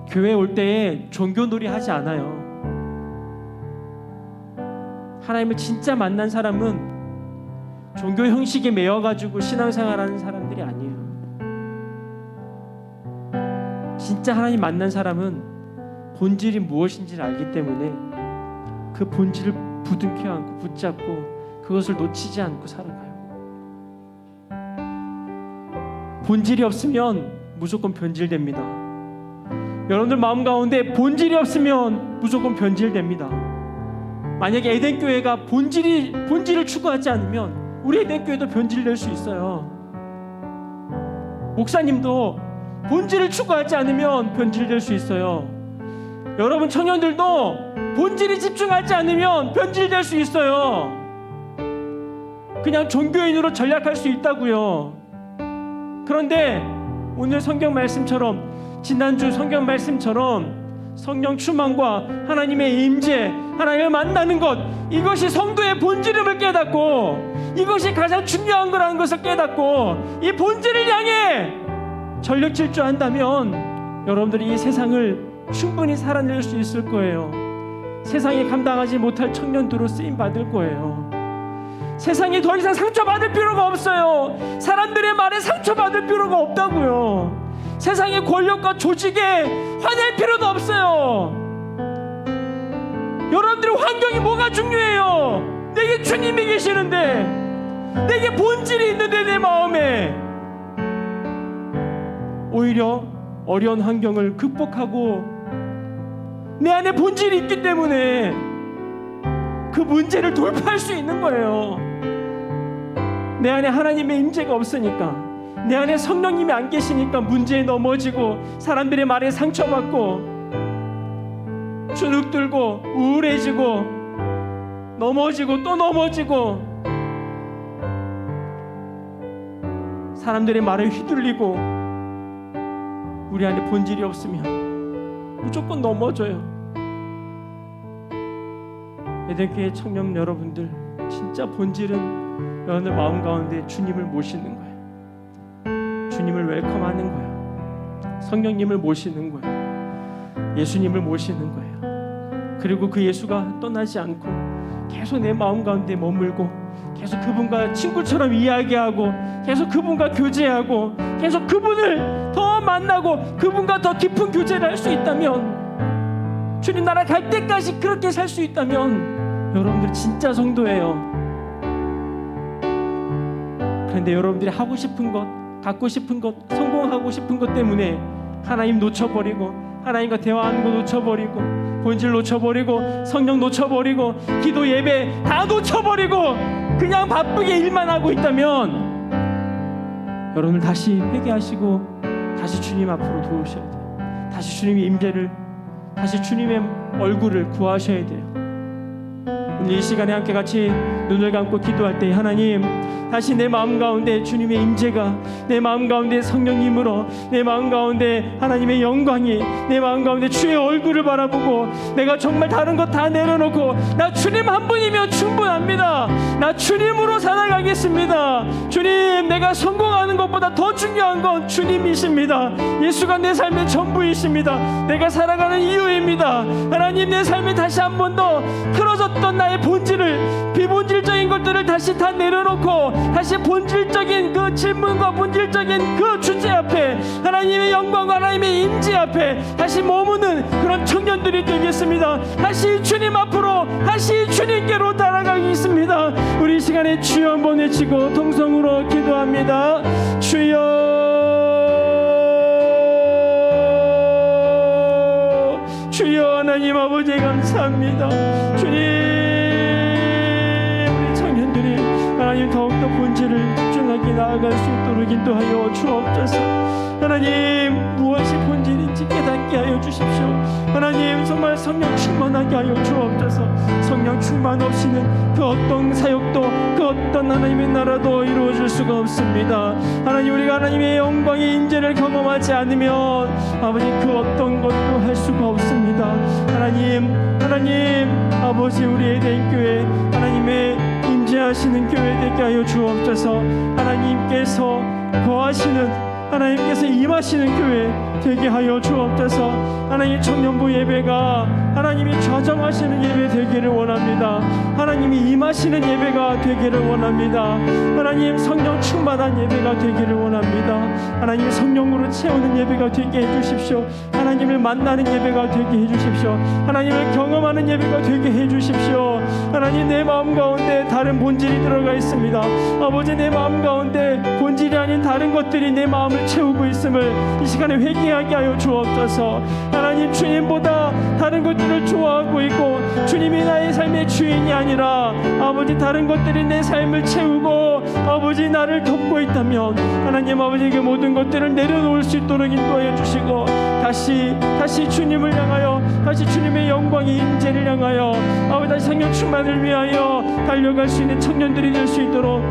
교회 올 때에 종교놀이 하지 않아요. 하나님을 진짜 만난 사람은 종교 형식에 매여가지고 신앙생활하는 사람들이 아니에요. 진짜 하나님 만난 사람은 본질이 무엇인지를 알기 때문에 그 본질을 부둥켜 안고 붙잡고 그것을 놓치지 않고 살아가요. 본질이 없으면 무조건 변질됩니다. 여러분들 마음 가운데 본질이 없으면 무조건 변질됩니다. 만약에 에덴 교회가 본질을 추구하지 않으면 우리 에덴 교회도 변질될 수 있어요. 목사님도 본질을 추구하지 않으면 변질될 수 있어요. 여러분 청년들도 본질에 집중하지 않으면 변질될 수 있어요. 그냥 종교인으로 전락할 수 있다고요. 그런데 오늘 성경 말씀처럼, 지난주 성경 말씀처럼 성령 충만과 하나님의 임재, 하나님을 만나는 것, 이것이 성도의 본질임을 깨닫고 이것이 가장 중요한 거라는 것을 깨닫고 이 본질을 향해 전력 질주한다면 여러분들이 이 세상을 충분히 살아낼 수 있을 거예요. 세상에 감당하지 못할 청년들로 쓰임 받을 거예요. 세상에 더 이상 상처받을 필요가 없어요. 사람들의 말에 상처받을 필요가 없다고요. 세상의 권력과 조직에 화낼 필요도 없어요. 여러분들의 환경이 뭐가 중요해요? 내게 주님이 계시는데, 내게 본질이 있는데 내 마음에 오히려 어려운 환경을 극복하고 내 안에 본질이 있기 때문에 그 문제를 돌파할 수 있는 거예요. 내 안에 하나님의 임재가 없으니까, 내 안에 성령님이 안 계시니까 문제에 넘어지고 사람들의 말에 상처받고 주눅들고 우울해지고 넘어지고 또 넘어지고 사람들의 말에 휘둘리고 우리 안에 본질이 없으면 무조건 넘어져요. 에덴교회 청년 여러분들, 진짜 본질은 여러분들 마음 가운데 주님을 모시는 거예요. 주님을 웰컴하는 거예요. 성령님을 모시는 거예요. 예수님을 모시는 거예요. 그리고 그 예수가 떠나지 않고 계속 내 마음 가운데 머물고 계속 그분과 친구처럼 이야기하고 계속 그분과 교제하고 계속 그분을 더 만나고 그분과 더 깊은 교제를 할 수 있다면, 주님 나라 갈 때까지 그렇게 살 수 있다면 여러분들 진짜 성도예요. 그런데 여러분들이 하고 싶은 것, 갖고 싶은 것, 성공하고 싶은 것 때문에 하나님 놓쳐버리고 하나님과 대화하는 거 놓쳐버리고 본질 놓쳐버리고 성령 놓쳐버리고 기도 예배 다 놓쳐버리고 그냥 바쁘게 일만 하고 있다면 여러분들 다시 회개하시고 다시 주님 앞으로 들어오셔야 돼요. 다시 주님의 임재를, 다시 주님의 얼굴을 구하셔야 돼요. 오늘 이 시간에 함께 같이 눈을 감고 기도할 때 하나님 다시 내 마음 가운데 주님의 임재가 내 마음 가운데 성령님으로 내 마음 가운데 하나님의 영광이 내 마음 가운데 주의 얼굴을 바라보고 내가 정말 다른 것 다 내려놓고 나 주님 한 분이면 충분합니다. 나 주님으로 살아가겠습니다. 주님, 내가 성공하는 것보다 더 중요한 건 주님이십니다. 예수가 내 삶의 전부이십니다. 내가 살아가는 이유입니다. 하나님, 내 삶에 다시 한 번 더 틀어졌던 나의 본질을 비본질적인 것들을 다시 다 내려놓고 다시 본질적인 그 질문과 본질적인 그 주제 앞에 하나님의 영광과 하나님의 임재 앞에 다시 머무는 그런 청년들이 되겠습니다. 다시 주님 앞으로 다시 주님께로 따라가겠습니다. 우리 이 시간에 주여 한번 외치고 통성으로 기도합니다. 주여, 주여. 하나님 아버지 감사합니다. 주님, 우리 청년들이 하나님 더욱더 본질을 집중하게 나아갈 수 있도록 인도하여 주옵소서. 하나님, 무엇이 본질인지 깨닫게 하여 주십시오. 하나님, 정말 성령 충만하게 하여 주옵소서. 성령 충만 없이는 그 어떤 사역도 그 어떤 하나님의 나라도 이루어질 수가 없습니다. 하나님, 우리가 하나님의 영광의 임재를 경험하지 않으면 아버지 그 어떤 것도 할 수가 없습니다. 하나님 아버지, 우리의 된 교회 하나님의 임재하시는 교회 되게 하여 주옵소서. 하나님께서 거하시는 하나님께서 임하시는 교회 되게 하여 주옵소서. 하나님, 청년부 예배가 하나님이 좌정하시는 예배 되기를 원합니다. 하나님이 임하시는 예배가 되기를 원합니다. 하나님, 성령 충만한 예배가 되기를 원합니다. 하나님, 성령으로 채우는 예배가 되게 해주십시오. 하나님을 만나는 예배가 되게 해주십시오. 하나님을 경험하는 예배가 되게 해주십시오. 하나님, 내 마음 가운데 다른 본질이 들어가 있습니다. 아버지, 내 마음 가운데 본질이 아닌 다른 것들이 내 마음을 채우고 있음을 이 시간에 회개하게 하여 주옵소서. 하나님, 주님보다 다른 것들을 좋아하고 있고 주님이 나의 삶의 주인이 아니라 아버지 다른 것들이 내 삶을 채우고 아버지 나를 덮고 있다면 하나님 아버지 그 모든 것들을 내려놓을 수 있도록 인도하여 주시고 다시 주님을 향하여 다시 주님의 영광의 임재를 향하여 아버지 다시 성령 충만을 위하여 달려갈 수 있는 청년들이 될 수 있도록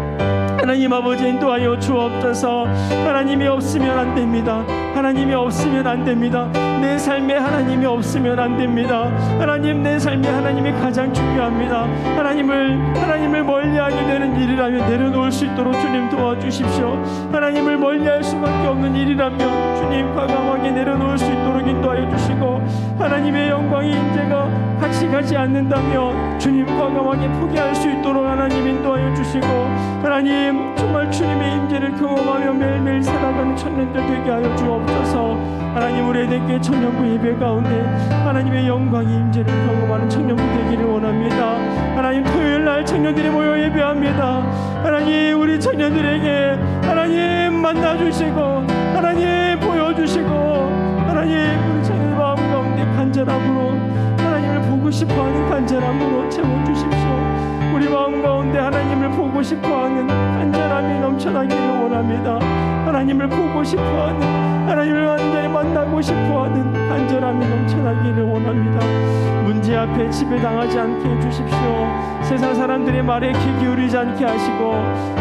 하나님 아버지 인도하여 주옵소서. 하나님이 없으면 안 됩니다. 하나님이 없으면 안 됩니다. 내 삶에 하나님이 없으면 안 됩니다. 하나님, 내 삶에 하나님이 가장 중요합니다. 하나님을 멀리하게 되는 일이라면 내려놓을 수 있도록 주님 도와주십시오. 하나님을 멀리할 수밖에 없는 일이라면 주님 과감하게 내려놓을 수 있도록 인도하여 주시고 하나님의 영광의 임재가 같이 가지 않는다면 주님 과감하게 포기할 수 있도록 하나님 인도하여 주시고 하나님, 정말 주님의 임재를 경험하며 매일매일 살아가는 청년들 되게 하여 주옵소서. 하나님, 우리의 대교회 청년부 예배 가운데 하나님의 영광의 임재를 경험하는 청년부 되기를 원합니다. 하나님, 토요일날 청년들이 모여 예배합니다. 하나님, 우리 청년들에게 하나님 만나주시고 하나님 보여주시고 하나님, 우리 청년들 마음 가운데 간절함으로 하나님을 보고 싶어하는 간절함으로 채워주십시오. 우리 마음 가운데 하나님을 보고 싶어하는 간절함이 넘쳐나기를 원합니다. 하나님을 보고 싶어하는 하나님을 완전히 만나고 싶어하는 간절함이 넘쳐나기를 원합니다. 문제 앞에 지배당하지 않게 해주십시오. 세상 사람들의 말에 귀 기울이지 않게 하시고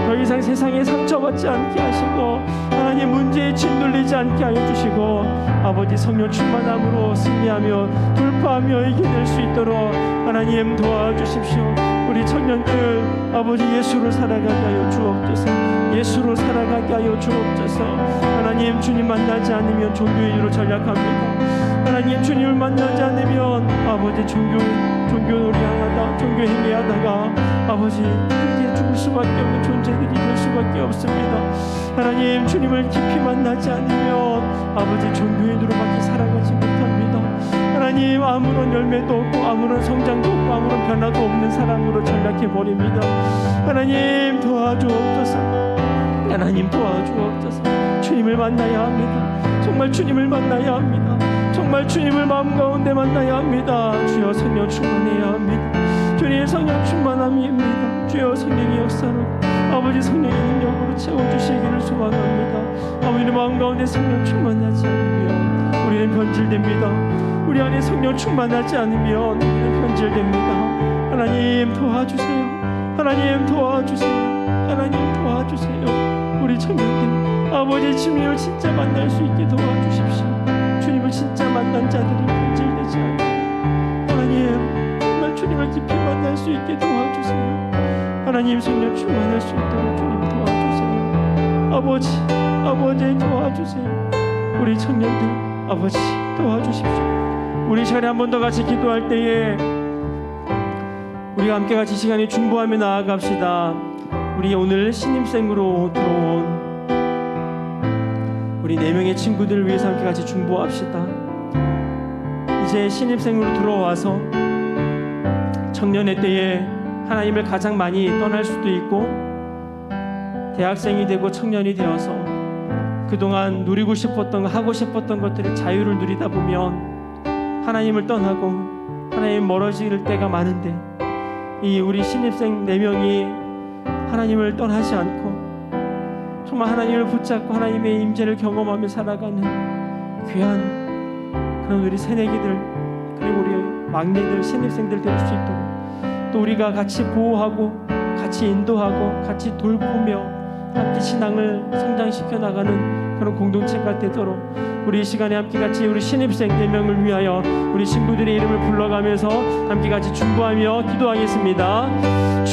더 이상 세상에 상처받지 않게 하시고 하나님 문제에 짓눌리지 않게 하여 주시고 아버지 성령 충만함으로 승리하며 돌파하며 이겨낼 수 있도록 하나님 도와주십시오. 우리 청년들 아버지 예수로 살아가게 하여 주옵소서. 예수로 살아가게 하여 주옵소서. 하나님, 주님 만나지 않으면 종교의 이유로 전략합니다. 하나님, 주님을 만나지 않으면 아버지 종교놀이 하다가 종교 행위하다가 아버지 이제 죽을 수밖에 없는 존재들이 될 수밖에 없습니다. 하나님, 주님을 깊이 만나지 않으면 아버지 종교인으로밖에 살아가지 못합니다. 하나님, 아무런 열매도 없고 아무런 성장도 없고 아무런 변화도 없는 사람으로 전락해버립니다. 하나님 도와주옵소서. 하나님 도와주옵소서. 주님을 만나야 합니다. 정말 주님을 만나야 합니다. 정말 주님을 마음 가운데 만나야 합니다. 주여 성령 충만해야 합니다. 주님의 성령 충만함입니다. 주여 성령의 역사로 아버지 성령의 능력으로 채워주시기를 소망합니다. 아버지 마음 가운데 성령 충만하지 않으면 우리는 변질됩니다. 우리 안에 성령 충만하지 않으면 우리는 변질됩니다. 하나님 도와주세요. 하나님 도와주세요. 하나님 도와주세요. 우리 청년들 아버지 주님을 진짜 만날 수 있게 도와주십시오. 주님을 진짜 만난 자들은 변질되지 않고 하나님 정말 주님을 깊이 만날 수 있게 도와주세요. 하나님 성령 충만할 수 있도록 주님 도와주세요. 아버지 도와주세요. 우리 청년들 아버지 도와주십시오. 우리 시간에 한 번 더 같이 기도할 때에 우리가 함께 같이 시간이 중보하며 나아갑시다. 우리 오늘 신입생으로 들어온 우리 4명의 친구들을 위해서 함께 같이 중보합시다. 이제 신입생으로 들어와서 청년의 때에 하나님을 가장 많이 떠날 수도 있고 대학생이 되고 청년이 되어서 그동안 누리고 싶었던 하고 싶었던 것들의 자유를 누리다 보면 하나님을 떠나고 하나님 멀어질 때가 많은데 이 우리 신입생 4명이 하나님을 떠나지 않고 정말 하나님을 붙잡고 하나님의 임재를 경험하며 살아가는 귀한 그런 우리 새내기들 그리고 우리 막내들 신입생들 될 수 있도록 또 우리가 같이 보호하고 같이 인도하고 같이 돌보며 함께 신앙을 성장시켜 나가는 그런 공동체가 되도록 우리 이 시간에 함께 같이 우리 신입생 4명을 위하여 우리 친구들의 이름을 불러가면서 함께 같이 중보하며 기도하겠습니다.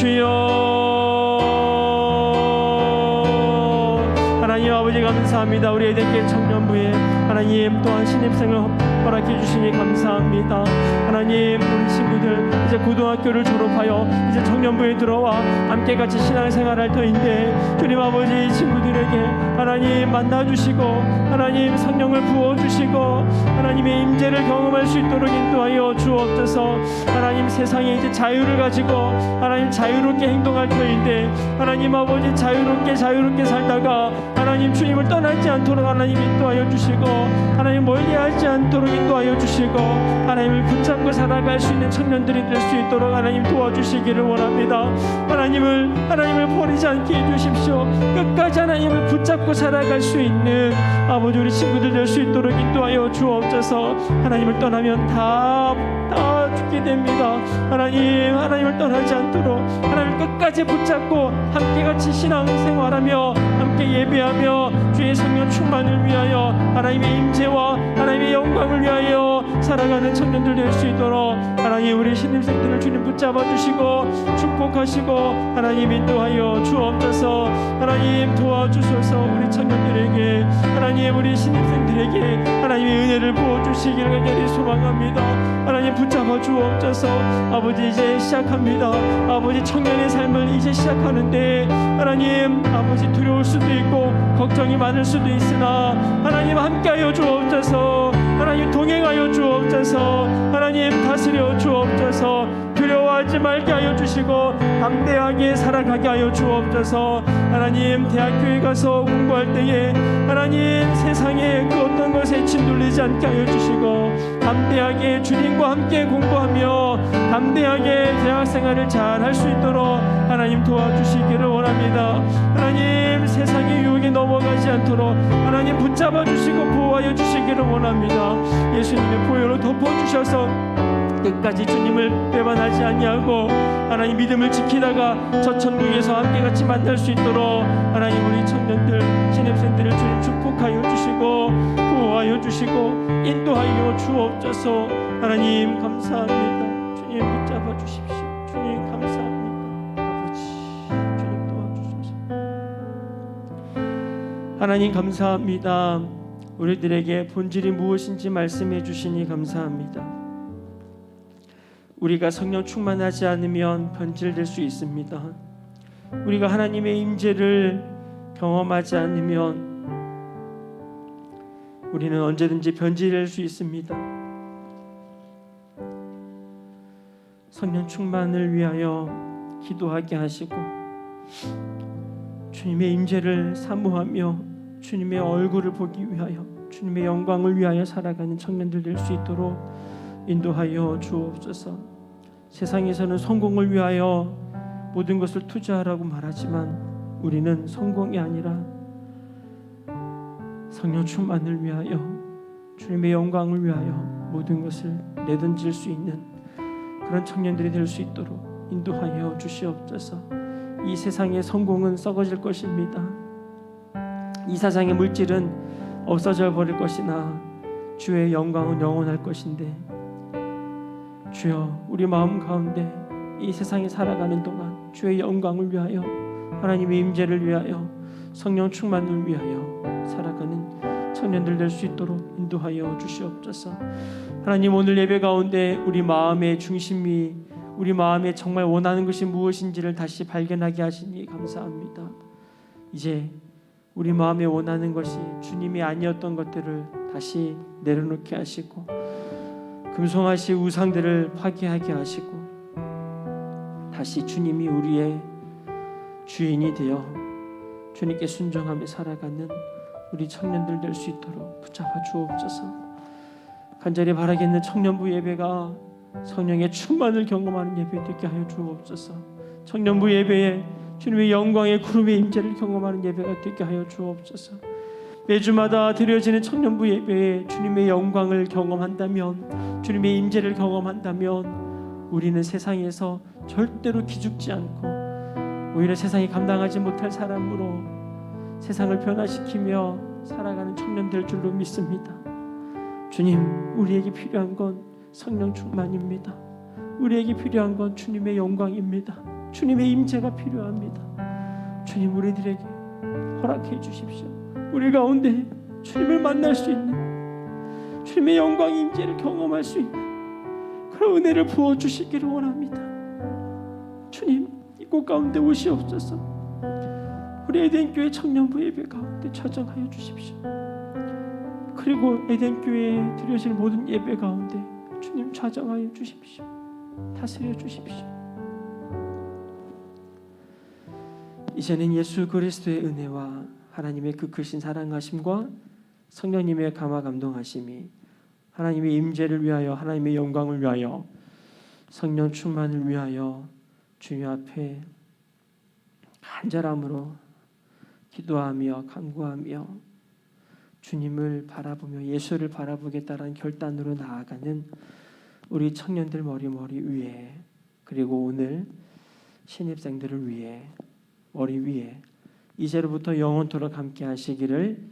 주여 하나님 아버지 감사합니다. 우리 에덴길 청년부에 하나님 또한 신입생을 허락해 주시니 감사합니다. 하나님 우리 친구들 이제 고등학교를 졸업하여 이제 청년부에 들어와 함께 같이 신앙생활할 터인데 주님 아버지 친구들에게 하나님 만나주시고 하나님 성령을 부어주시고 하나님의 임재를 경험할 수 있도록 인도하여 주옵소서. 하나님 세상에 이제 자유를 가지고 하나님 자유롭게 행동할 터인데 하나님 아버지 자유롭게 살다가 하나님 주님을 떠나지 않도록 하나님 인도하여 주시고 하나님 멀리하지 않도록 인도하여 주시고 하나님을 붙잡고 살아갈 수 있는 청년들이 될 수 있도록 하나님 도와주시기를 원합니다. 하나님을 버리지 않게 해주십시오. 끝까지 하나님을 붙잡고 살아갈 수 있는 아버지 우리 친구들 될 수 있도록 인도하여 주옵소서. 하나님을 떠나면 다 죽게 됩니다. 하나님을 떠나지 않도록 하나님을 끝까지 붙잡고 함께 같이 신앙생활하며 함께 예배하며 주의 성령 충만을 위하여 하나님의 임재와 하나님의 영광을 위하여 살아가는 청년들 될 수 있도록 하나님 우리 신입생들을 주님 붙잡아 주시고 축복하시고 하나님 인도하여 주옵소서. 하나님 도와주소서. 우리 청년들에게 하나님 우리 신입생들에게 하나님의 은혜를 부어주시기를 간절히 소망합니다. 하나님 붙잡아 주옵소서. 아버지 이제 시작합니다. 아버지 청년의 삶을 이제 시작하는데 하나님 아버지 두려울 수도 있고 걱정이 많을 수도 있으나 하나님 함께하여 주옵소서. 하나님 동행하여 주옵소서. 하나님 다스려 주옵소서. 두려워하지 말게 하여 주시고 담대하게 살아가게 하여 주옵소서. 하나님 대학교에 가서 공부할 때에 하나님 세상에 그 어떤 것에 짓눌리지 않게 하여 주시고 담대하게 주님과 함께 공부하며 담대하게 대학생활을 잘 할 수 있도록 하나님 도와주시기를 원합니다. 하나님 세상의 유혹에 넘어가지 않도록 하나님 붙잡아 주시고 보호하여 주시기를 원합니다. 예수님의 보혈로 덮어주셔서 끝까지 주님을 배반하지 아니하고 하나님 믿음을 지키다가 저 천국에서 함께 같이 만날 수 있도록 하나님 우리 청년들 신입생들을 주님 축복하여 주시고 보호하여 주시고 인도하여 주옵소서. 하나님 감사합니다. 주님 붙잡아 주십시오. 주님 감사합니다. 아버지 주님 도와주소서. 하나님 감사합니다. 우리들에게 본질이 무엇인지 말씀해 주시니 감사합니다. 우리가 성령 충만하지 않으면 변질될 수 있습니다. 우리가 하나님의 임재를 경험하지 않으면 우리는 언제든지 변질될 수 있습니다. 성령 충만을 위하여 기도하게 하시고 주님의 임재를 사모하며 주님의 얼굴을 보기 위하여 주님의 영광을 위하여 살아가는 청년들 될 수 있도록 인도하여 주옵소서. 세상에서는 성공을 위하여 모든 것을 투자하라고 말하지만 우리는 성공이 아니라 성령 충만을 위하여 주님의 영광을 위하여 모든 것을 내던질 수 있는 그런 청년들이 될 수 있도록 인도하여 주시옵소서. 이 세상의 성공은 썩어질 것입니다. 이 세상의 물질은 없어져 버릴 것이나 주의 영광은 영원할 것인데, 주여 우리 마음 가운데 이 세상에 살아가는 동안 주의 영광을 위하여, 하나님의 임재를 위하여, 성령 충만을 위하여 살아가는 청년들 될 수 있도록 인도하여 주시옵소서. 하나님, 오늘 예배 가운데 우리 마음의 중심이, 우리 마음에 정말 원하는 것이 무엇인지를 다시 발견하게 하시니 감사합니다. 이제 우리 마음에 원하는 것이 주님이 아니었던 것들을 다시 내려놓게 하시고, 금송아시 우상들을 파괴하게 하시고, 다시 주님이 우리의 주인이 되어 주님께 순종하며 살아가는 우리 청년들 될 수 있도록 붙잡아 주옵소서. 간절히 바라겠는 청년부 예배가 성령의 충만을 경험하는 예배 되게 하여 주옵소서. 청년부 예배에 주님의 영광의 구름의 임재를 경험하는 예배가 되게 하여 주옵소서. 매주마다 드려지는 청년부 예배에 주님의 영광을 경험한다면, 주님의 임재를 경험한다면, 우리는 세상에서 절대로 기죽지 않고 오히려 세상이 감당하지 못할 사람으로 세상을 변화시키며 살아가는 청년 될 줄로 믿습니다. 주님, 우리에게 필요한 건 성령 충만입니다. 우리에게 필요한 건 주님의 영광입니다. 주님의 임재가 필요합니다. 주님, 우리들에게 허락해 주십시오. 우리 가운데 주님을 만날 수 있는, 주님의 영광 임재를 경험할 수 있는 그런 은혜를 부어 주시기를 원합니다. 주님, 이곳 가운데 오시옵소서. 우리 에덴교회 청년부 예배 가운데 찾아가여 주십시오. 그리고 에덴교회에 드려질 모든 예배 가운데 주님 찾아가여 주십시오. 다스려 주십시오. 이제는 예수 그리스도의 은혜와 하나님의 그 크신 사랑하심과 성령님의 감화 감동하심이, 하나님의 임재를 위하여, 하나님의 영광을 위하여, 성령 충만을 위하여 주님 앞에 간절함으로 기도하며 간구하며 주님을 바라보며 예수를 바라보겠다라는 결단으로 나아가는 우리 청년들 머리 위에, 그리고 오늘 신입생들을 위해 머리 위에 이제로부터 영원토록 함께 하시기를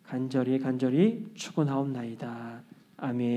간절히 축원하옵나이다. 아멘.